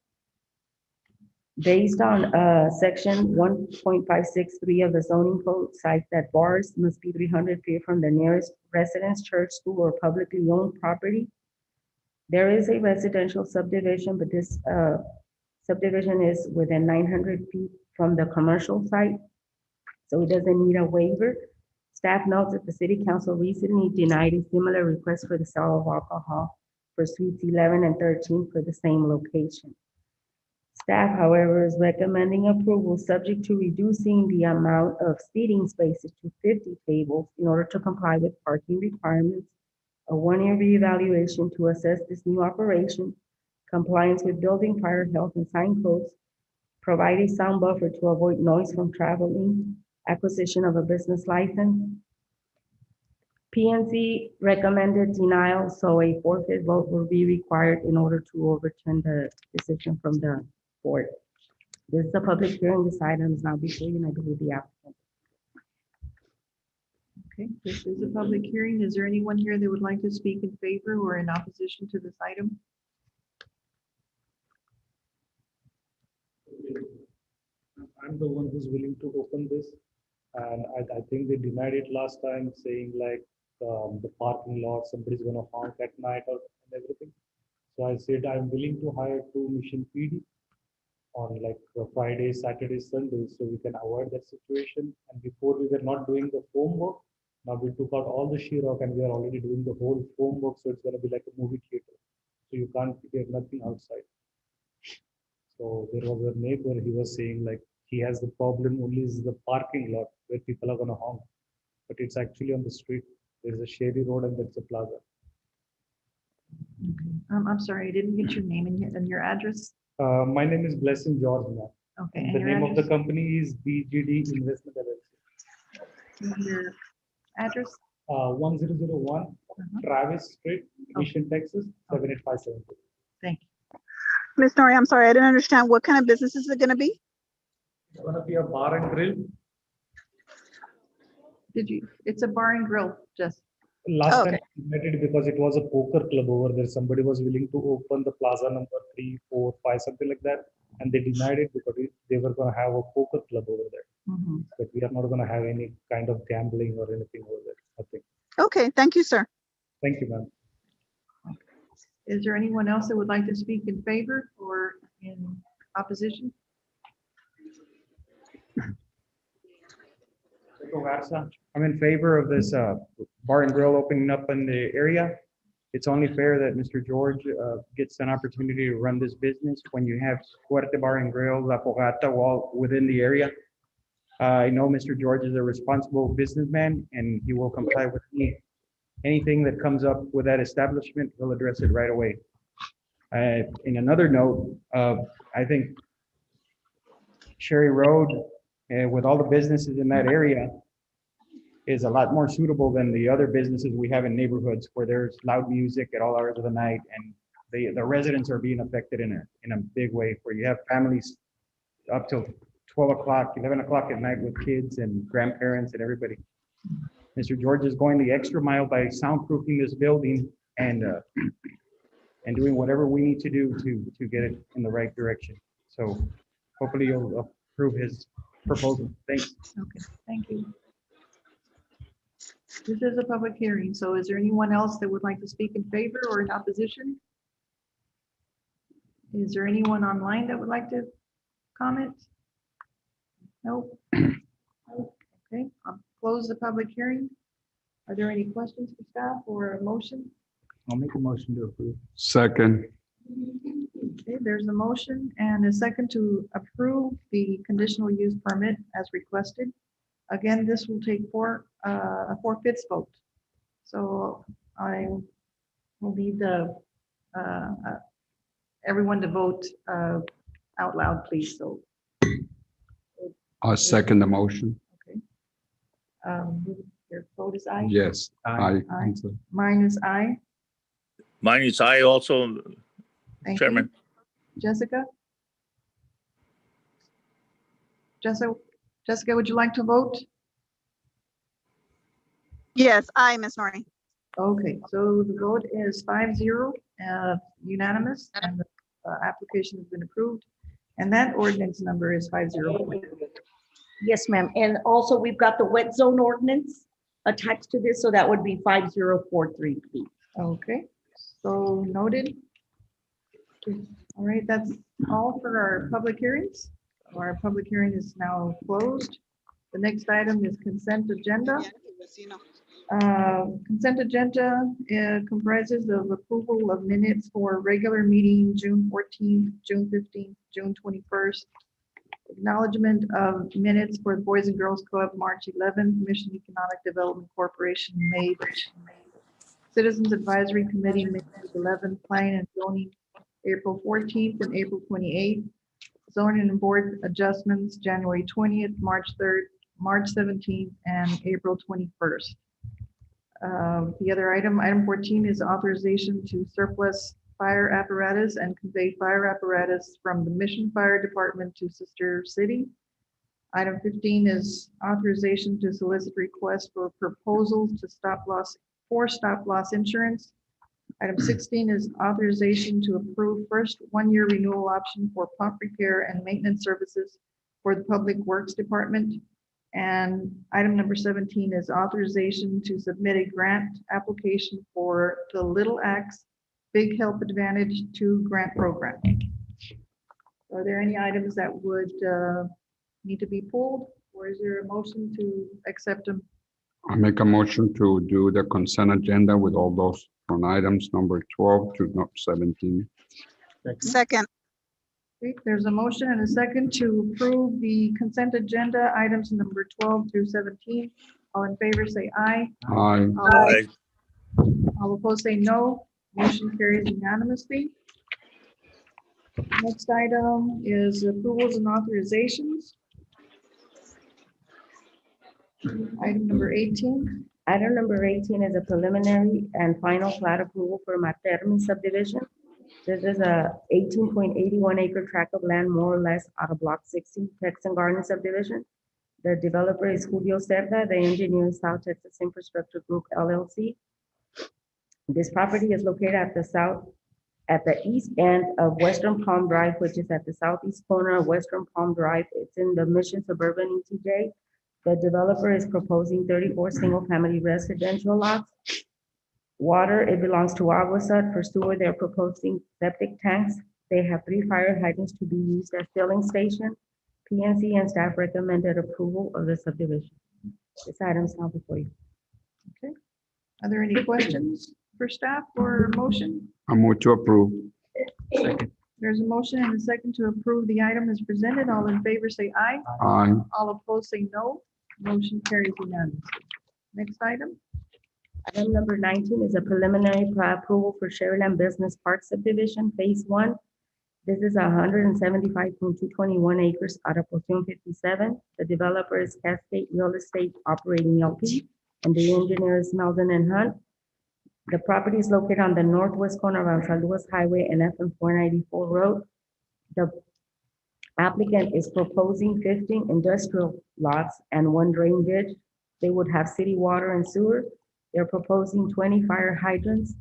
S7: Based on section 1.563 of the zoning code, cites that bars must be 300 feet from the nearest residence, church, school, or publicly owned property. There is a residential subdivision, but this subdivision is within 900 feet from the commercial site, so it doesn't need a waiver. Staff notes that the city council recently denied a similar request for the sale of alcohol for suites 11 and 13 for the same location. Staff, however, is recommending approval subject to reducing the amount of seating spaces to 50 tables in order to comply with parking requirements, a 1-year reevaluation to assess this new operation, compliance with building, fire, health, and sign codes, provide a sound buffer to avoid noise from traveling, acquisition of a business license. PNC recommended denial, so a forfeit vote will be required in order to overturn the decision from the board. This is a public hearing. This item is now before you, and I believe the applicant.
S4: Okay, this is a public hearing. Is there anyone here that would like to speak in favor or in opposition to this item?
S17: I'm the one who's willing to open this. And I think they denied it last time, saying like the parking lot, somebody's gonna honk at night or and everything. So I said, I'm willing to hire 2 mission PD on like Fridays, Saturdays, Sundays, so we can avoid that situation. And before we were not doing the foam work. Now we took out all the sheetrock and we are already doing the whole foam work. So it's gonna be like a movie theater. So you can't get nothing outside. So there was a neighbor, he was saying like, he has the problem only is the parking lot where people are gonna honk. But it's actually on the street. There's a shady road and there's a plaza.
S4: I'm sorry, I didn't get your name and your address.
S17: My name is Blessing George, ma'am.
S4: Okay.
S17: And
S4: and
S17: the
S4: your
S17: name of the
S4: address?
S17: company is BGD Investment LLC.
S4: Your address?
S17: 1001 Travis Street, Mission, Texas, 78572.
S4: Thank you.
S13: Ms. Nori, I'm sorry, I didn't understand. What kind of business is it gonna be?
S17: It's gonna be a bar and grill.
S4: It's a bar and grill, just.
S17: Last
S13: Oh,
S17: time
S13: okay.
S17: we met it because it was a poker club over there. Somebody was willing to open the plaza number 3, 4, 5, something like that. And they denied it because they were gonna have a poker club over there.
S4: Mhm.
S17: But we are not gonna have any kind of gambling or anything over there, I think.
S13: Okay, thank you, sir.
S17: Thank you, ma'am.
S4: Is there anyone else that would like to speak in favor or in opposition?
S10: I'm in favor of this bar and grill opening up in the area. It's only fair that Mr. George gets an opportunity to run this business when you have Fuerte Bar and Grill, La Fogata, all within the area. I know Mr. George is a responsible businessman and he will comply with anything that comes up with that establishment. He'll address it right away. In another note, I think Sherry Road, with all the businesses in that area, is a lot more suitable than the other businesses we have in neighborhoods where there's loud music at all hours of the night, and the residents are being affected in a big way, where you have families up till 12 o'clock, 11 o'clock at night with kids and grandparents and everybody. Mr. George is going the extra mile by soundproofing this building and doing whatever we need to do to get it in the right direction. So hopefully you'll approve his proposal. Thanks.
S4: Okay, thank you. This is a public hearing, so is there anyone else that would like to speak in favor or in opposition? Is there anyone online that would like to comment? Nope. Okay, I'll close the public hearing. Are there any questions for staff or a motion?
S10: I'll make a motion to approve.
S16: Second.
S4: Okay, there's a motion and a second to approve the conditional use permit as requested. Again, this will take a 4/5 vote. So I will need everyone to vote out loud, please. So
S16: I second the motion.
S4: your vote is aye?
S16: Yes. Aye.
S4: Aye. Mine is aye.
S2: Mine is aye also,
S4: Thank
S2: Chairman.
S4: you. Jessica? Jessica, would you like to vote?
S13: Yes, aye, Ms. Nori.
S4: Okay, so the vote is 5-0, unanimous, and the application has been approved. And that ordinance number is 5-0.
S15: Yes, ma'am. And also we've got the wet zone ordinance attached to this, so that would be 5043, please.
S4: Okay, so noted. All right, that's all for our public hearings. Our public hearing is now closed. The next item is consent agenda. Consent agenda comprises of approval of minutes for regular meeting June 14th, June 15th, June 21st. Acknowledgement of minutes for the Boys and Girls Club, March 11th, Mission Economic Development Corporation, May. Citizens Advisory Committee, May 11th, Planning and Zoning, April 14th and April 28th. Zoning and Board Adjustments, January 20th, March 3rd, March 17th, and April 21st. The other item 14, is authorization to surplus fire apparatus and convey fire apparatus from the Mission Fire Department to Sister City. Item 15 is authorization to solicit requests for proposals to stop loss insurance. Item 16 is authorization to approve first one-year renewal option for pump repair and maintenance services for the Public Works Department. And item number 17 is authorization to submit a grant application for the Little Axe Big Help Advantage 2 grant program. Are there any items that would need to be pulled, or is there a motion to accept them?
S16: I make a motion to do the consent agenda with all those on items number 12 to 17.
S13: Second,
S4: Okay, there's a motion and a second to approve the consent agenda items number 12 through 17. All in favor, say aye.
S16: Aye.
S2: Aye.
S4: All opposed, say no. Motion carries unanimously. Next item is approvals and authorizations. Item number 18.
S7: Item number 18 is a preliminary and final plat approval for Matermi subdivision. This is a 18.81 acre tract of land, more or less, out of Block 60, Texan Garden subdivision. The developer is Julio Cerda. The engineer is South Texas Infrastructure Group LLC. This property is located at the east end of Western Palm Drive, which is at the southeast corner of Western Palm Drive. It's in the Mission Suburban ETJ. The developer is proposing 34 single-family residential lots. Water, it belongs to Aguasat. For sewer, they're proposing septic tanks. They have 3 fire hydrants to be used as filling station. PNC and staff recommended approval of the subdivision. This item is now before you.
S4: Okay. Are there any questions for staff or motion?
S16: I move to approve.
S6: Second.
S4: There's a motion and a second to approve the item as presented. All in favor say aye.
S16: Aye.
S4: All opposed say no. Motion carries unanimously. Next item.
S7: Item number 19 is a preliminary plat approval for Sharyland Business Park subdivision, phase 1. This is 175.221 acres out of Porción 57. The developer is Cascade Real Estate Operating LP, and the engineer is Meldon and Hunt. The property is located on the northwest corner of San Luis Highway and FM 494 Road. The applicant is proposing 15 industrial lots and 1 drain ditch. They would have city water and sewer. They're proposing 20 fire hydrants.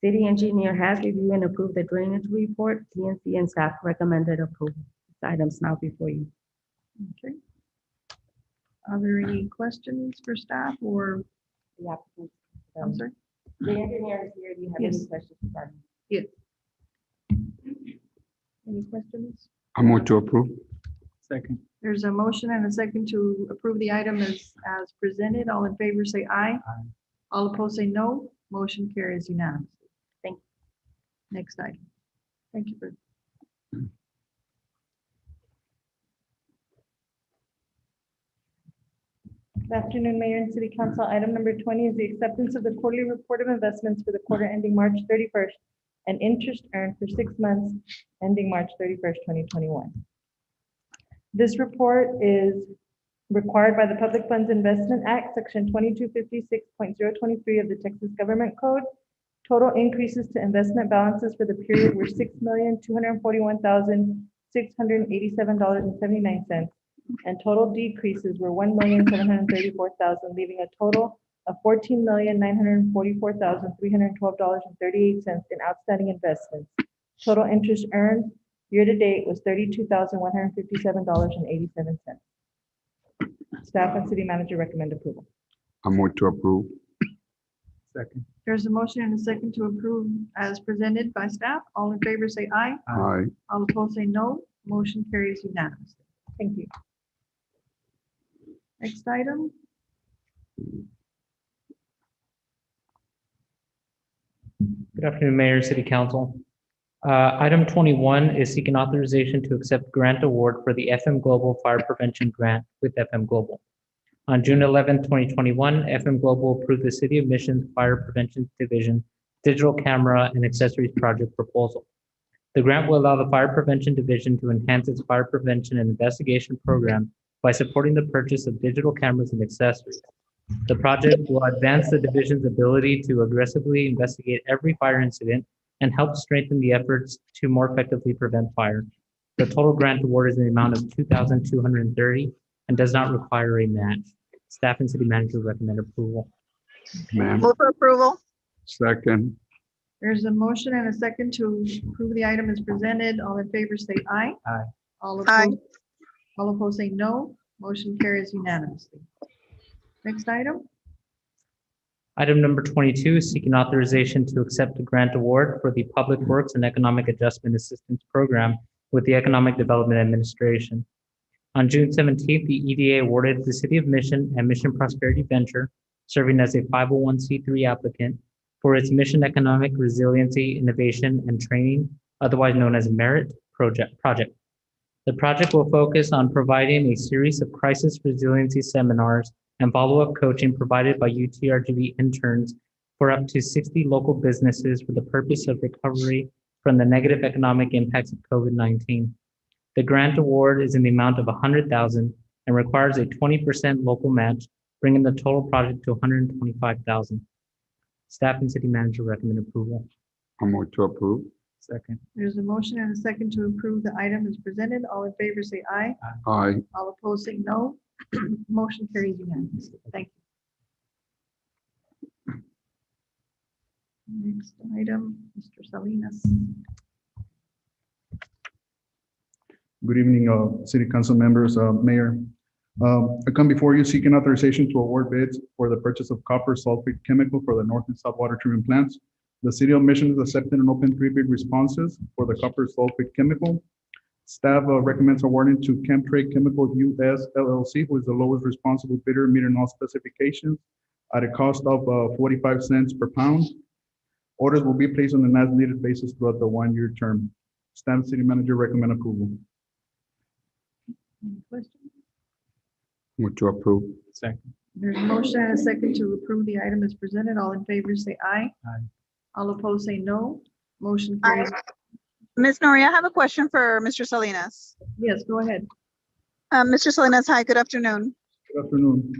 S7: City engineer has reviewed and approved the drainage report. PNC and staff recommended approval. This item's now before you.
S4: Okay. Are there any questions for staff or?
S7: The applicant.
S4: I'm sorry?
S7: The engineer is here. Do you have any
S4: Yes.
S7: questions regarding?
S4: Yes. Any questions?
S16: I move to approve.
S10: Second.
S4: There's a motion and a second to approve the item as presented. All in favor say aye.
S10: Aye.
S4: All opposed say no. Motion carries unanimously.
S7: Thank you.
S4: Next item. Thank you for.
S18: Good afternoon, Mayor and City Council. Item number 20 is the acceptance of the quarterly report of investments for the quarter ending March 31st and interest earned for 6 months ending March 31st, 2021. This report is required by the Public Funds Investment Act, Section 2256.023 of the Texas Government Code. Total increases to investment balances for the period were $6,241,687.79, and total decreases were $1,734,000, leaving a total of $14,944,312.38 in outstanding investments. Total interest earned year-to-date was $32,157.87. Staff and city manager recommend approval.
S16: I move to approve.
S10: Second.
S4: There's a motion and a second to approve as presented by staff. All in favor say aye.
S16: Aye.
S4: All opposed say no. Motion carries unanimously.
S18: Thank you.
S4: Next item.
S19: Good afternoon, Mayor, City Council. Item 21 is seeking authorization to accept grant award for the FM Global Fire Prevention Grant with FM Global. On June 11, 2021, FM Global approved the City of Mission's Fire Prevention Division Digital Camera and Accessories Project proposal. The grant will allow the Fire Prevention Division to enhance its fire prevention and investigation program by supporting the purchase of digital cameras and accessories. The project will advance the division's ability to aggressively investigate every fire incident and help strengthen the efforts to more effectively prevent fire. The total grant award is in the amount of $2,230 and does not require a match. Staff and city manager recommend approval.
S16: Ma'am.
S13: Move for approval.
S16: Second.
S4: There's a motion and a second to approve the item as presented. All in favor say aye.
S10: Aye.
S4: All
S13: Aye.
S4: opposed, all opposed say no. Motion carries unanimously. Next item.
S19: Item number 22 is seeking authorization to accept a grant award for the Public Works and Economic Adjustment Assistance Program with the Economic Development Administration. On June 17th, the EDA awarded the City of Mission and Mission Prosperity Venture, serving as a 501c3 applicant, for its Mission Economic Resiliency, Innovation, and Training, otherwise known as MERIT project. The project will focus on providing a series of crisis resiliency seminars and follow-up coaching provided by UTRGV interns for up to 60 local businesses for the purpose of recovery from the negative economic impacts of COVID-19. The grant award is in the amount of $100,000 and requires a 20% local match, bringing the total project to $125,000. Staff and city manager recommend approval.
S16: I move to approve.
S10: Second.
S4: There's a motion and a second to approve the item as presented. All in favor, say aye.
S16: Aye.
S4: All opposed, say no. Motion carries unanimously. Thank you. Next item, Mr. Salinas.
S20: Good evening, City Council members, Mayor. I come before you seeking authorization to award bids for the purchase of copper sulfate chemical for the north and south water treatment plants. The City of Mission has accepted and opened 3 bid responses for the copper sulfate chemical. Staff recommends awarding to Chemtrade Chemical US LLC, who is the lowest responsible bidder, meeting all specifications at a cost of 45 cents per pound. Orders will be placed on an as-needed basis throughout the 1-year term. Staff City Manager recommend approval.
S4: Any questions?
S16: Move to approve.
S10: Second.
S4: There's a motion and a second to approve the item as presented. All in favor, say aye.
S10: Aye.
S4: All opposed, say no. Motion carries.
S13: Ms. Nori, I have a question for Mr. Salinas.
S4: Yes, go ahead.
S13: Mr. Salinas, hi, good afternoon.
S20: Good afternoon.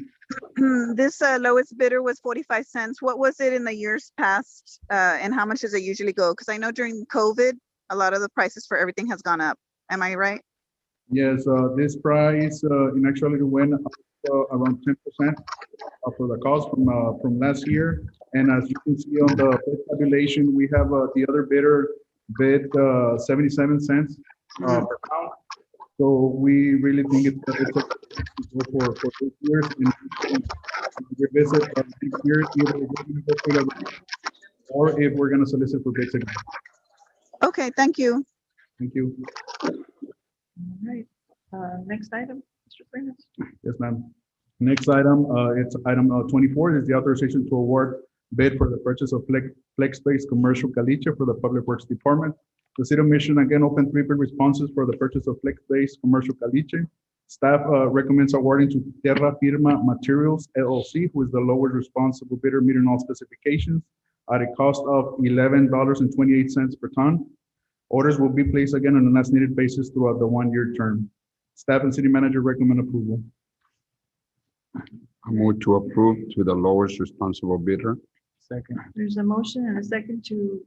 S13: This lowest bidder was 45 cents. What was it in the years past? And how much does it usually go? Because I know during COVID, a lot of the prices for everything has gone up. Am I right?
S20: Yes, this price in actuality went up around 10% for the cost from last year. And as you can see on the bid tabulation, we have the other bidder bid 77 cents per pound. So we really think it's a for this year and revisit next year either we're gonna go through the- or if we're going to solicit for bids again.
S13: Okay, thank you.
S20: Thank you.
S4: All right. Next item, Mr. Freeman.
S20: Yes, ma'am. Next item, it's item 24 is the authorization to award bid for the purchase of flex space commercial caliche for the Public Works Department. The City of Mission again opened 3 bid responses for the purchase of flex space commercial caliche. Staff recommends awarding to Terra Firma Materials LLC, who is the lowest responsible bidder, meeting all specifications, at a cost of $11.28 per ton. Orders will be placed again on an as-needed basis throughout the 1-year term. Staff and City Manager recommend approval.
S16: I move to approve to the lowest responsible bidder.
S10: Second.
S4: There's a motion and a second to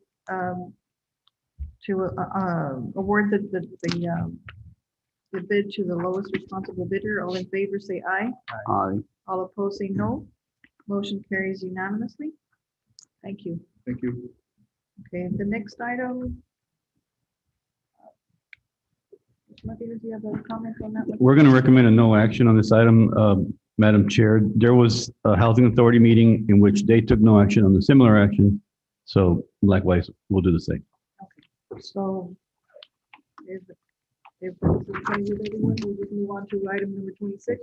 S4: award the bid to the lowest responsible bidder. All in favor, say aye.
S16: Aye.
S4: All opposed, say no. Motion carries unanimously. Thank you.
S20: Thank you.
S4: Okay, the next item. Martinez, do you have a comment on that one?
S12: We're going to recommend a no action on this item, Madam Chair. There was a Housing Authority meeting in which they took no action on the similar action. So likewise, we'll do the same.
S4: So if it's okay with everyone, we'll just move on to item number 26.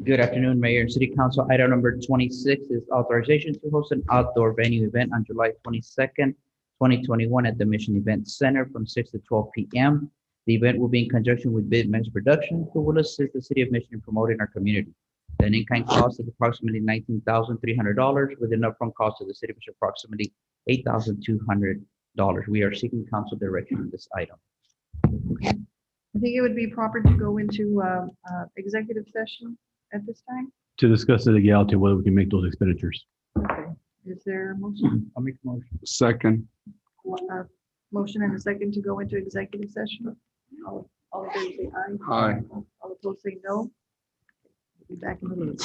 S21: Good afternoon, Mayor and City Council. Item number 26 is authorization to host an outdoor venue event on July 22nd, 2021 at the Mission Event Center from 6 to 12 p.m. The event will be in conjunction with BidMax Production, who will assist the City of Mission in promoting our community. The in-kind cost is approximately $19,300 with an upfront cost to the City of Mission approximately $8,200. We are seeking council direction on this item.
S4: I think it would be proper to go into executive session at this time.
S12: To discuss the legality of whether we can make those expenditures.
S4: Okay. Is there a motion?
S10: I'll make a motion.
S16: Second.
S4: Motion and a second to go into executive session. All in favor say aye.
S16: Aye.
S4: All opposed say no. We'll be back in a little bit.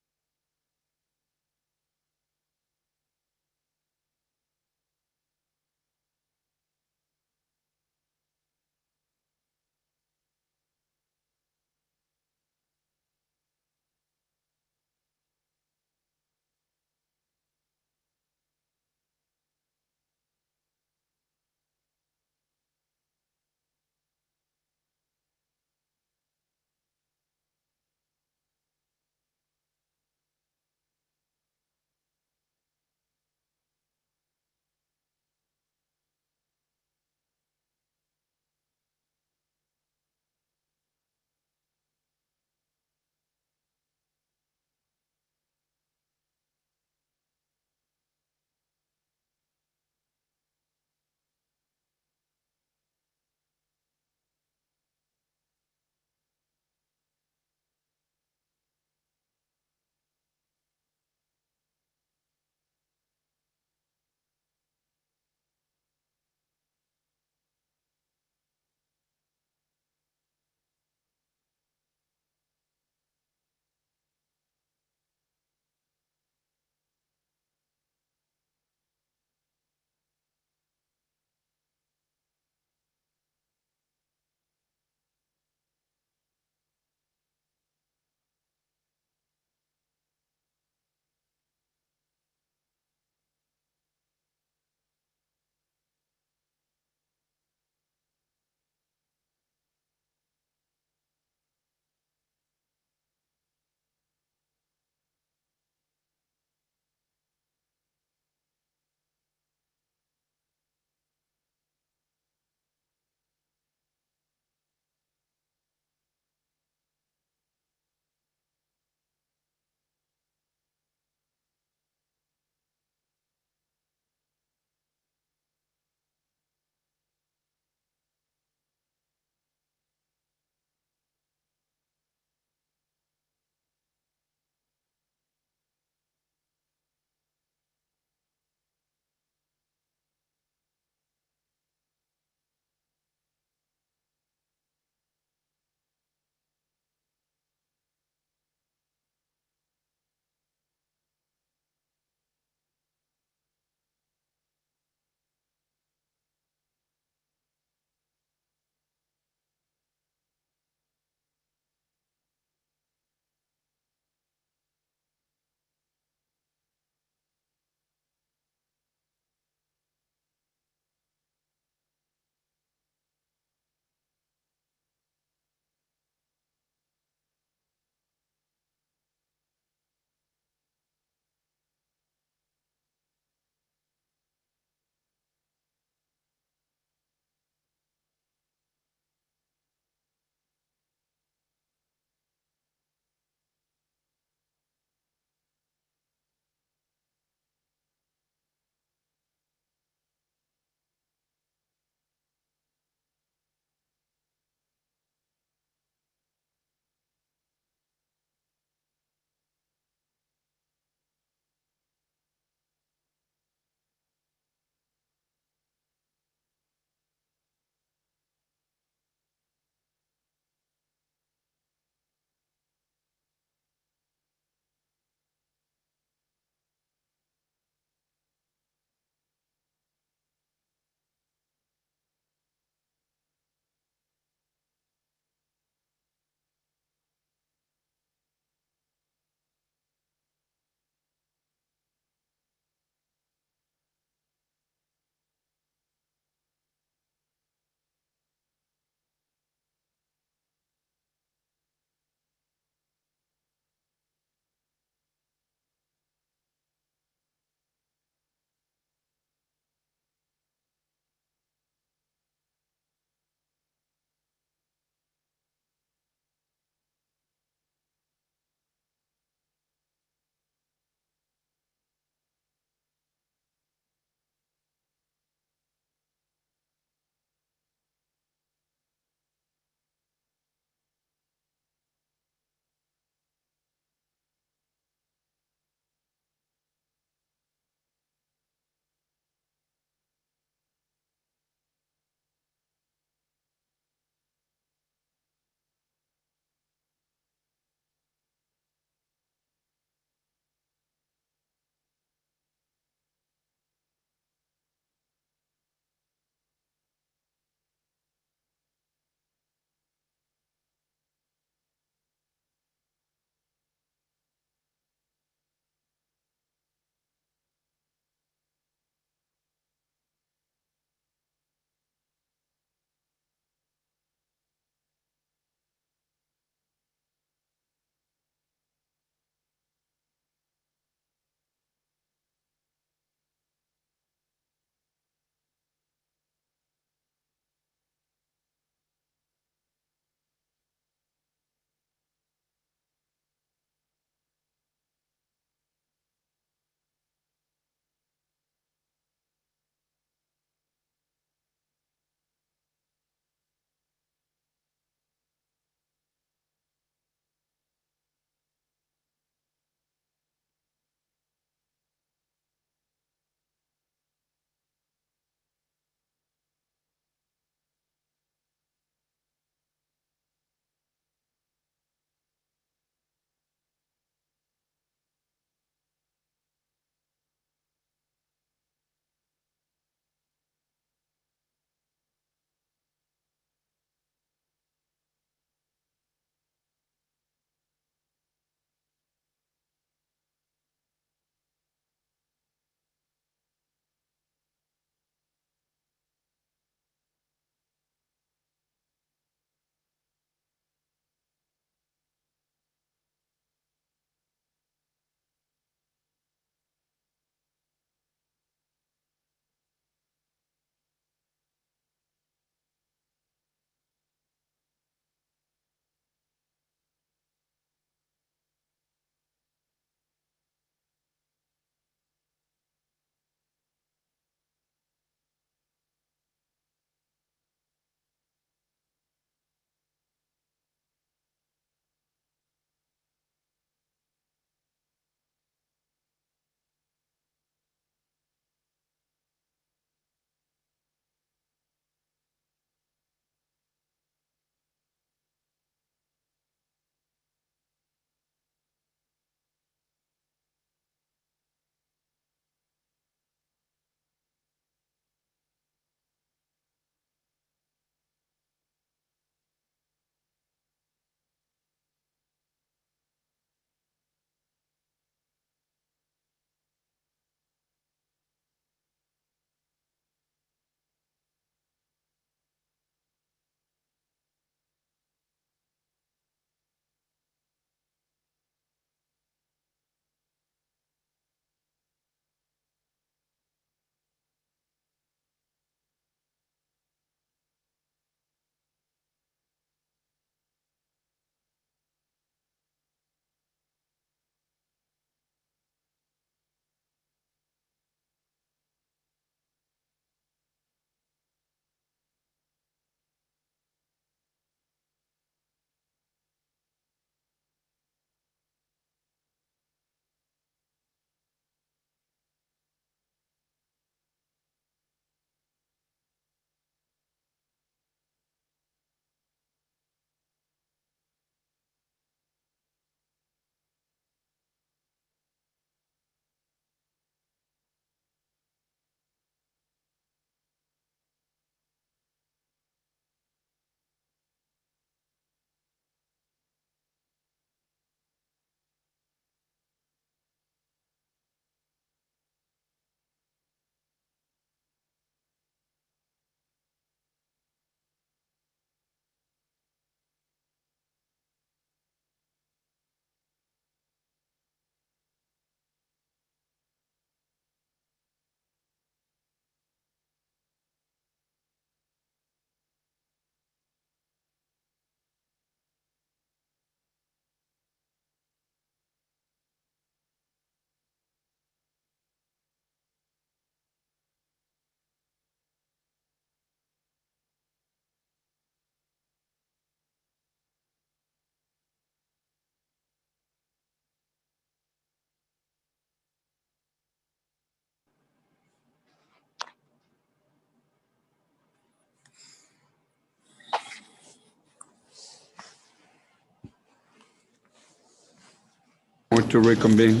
S16: move to reconvene.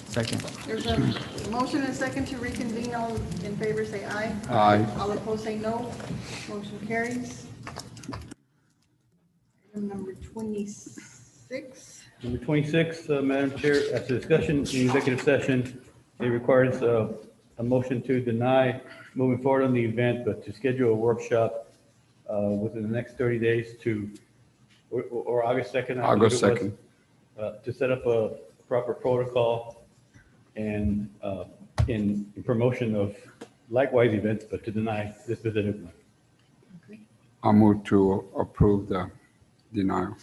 S6: Second.
S4: There's a motion and a second to reconvene. All in favor, say aye.
S16: Aye.
S4: All opposed, say no. Motion carries. Item number 26.
S1: Number 26, Madam Chair, after discussion in executive session, it requires a motion to deny moving forward on the event, but to schedule a workshop within the next 30 days or August 2nd. I believe
S16: August
S1: it was,
S16: 2nd.
S1: To set up a proper protocol and in promotion of likewise events, but to deny this specific one.
S16: I move to approve the denial.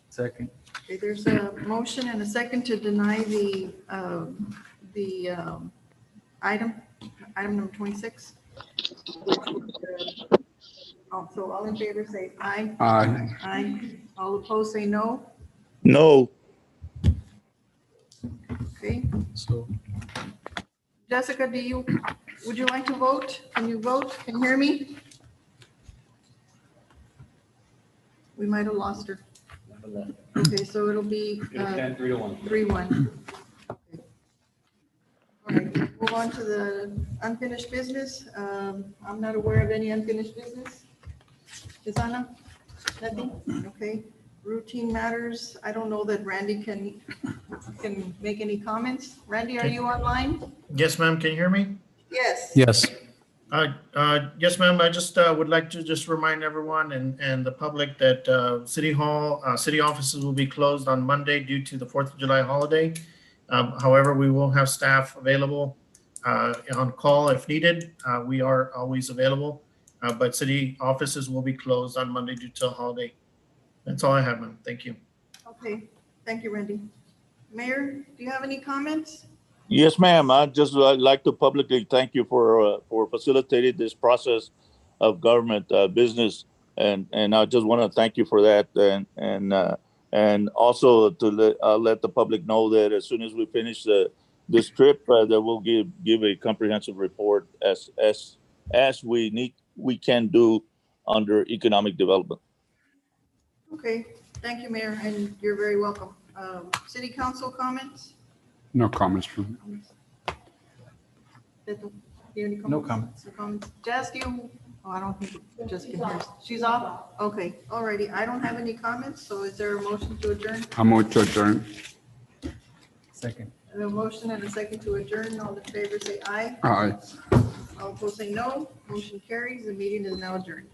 S6: Second.
S4: Okay, there's a motion and a second to deny the item number 26. So all in favor say aye.
S16: Aye.
S4: Aye. All opposed say no.
S2: No.
S4: Okay.
S6: So
S4: Jessica, would you like to vote? Can you vote? Can you hear me? We might have lost her. Okay, so it'll be
S1: It'll stand 3-1.
S4: 3-1. Okay. All right, move on to the unfinished business. I'm not aware of any unfinished business. Susanna? Nothing? Okay. Routine matters. I don't know that Randy can make any comments. Randy, are you online?
S22: Yes, ma'am. Can you hear me?
S4: Yes.
S5: Yes.
S22: Yes, ma'am. I just would like to just remind everyone and the public that City Hall, city offices will be closed on Monday due to the 4th of July holiday. However, we will have staff available on call if needed. We are always available, but city offices will be closed on Monday due to a holiday. That's all I have, ma'am. Thank you.
S4: Okay. Thank you, Randy. Mayor, do you have any comments?
S2: Yes, ma'am. I'd just like to publicly thank you for facilitating this process of government business, and I just want to thank you for that, and also to let the public know that as soon as we finish this trip, that we'll give a comprehensive report as we can do under economic development.
S4: Okay. Thank you, Mayor, and you're very welcome. City Council comments?
S16: No comments from me.
S4: Beto, do you have any
S6: No
S4: comments? No comments. Jess, do you? Oh, I don't think Jess can hear us. She's off? Okay, alrighty. I don't have any comments, so is there a motion to adjourn?
S16: I move to adjourn.
S6: Second.
S4: A motion and a second to adjourn. All in favor say aye.
S16: Aye.
S4: All opposed say no. Motion carries. The meeting is now adjourned.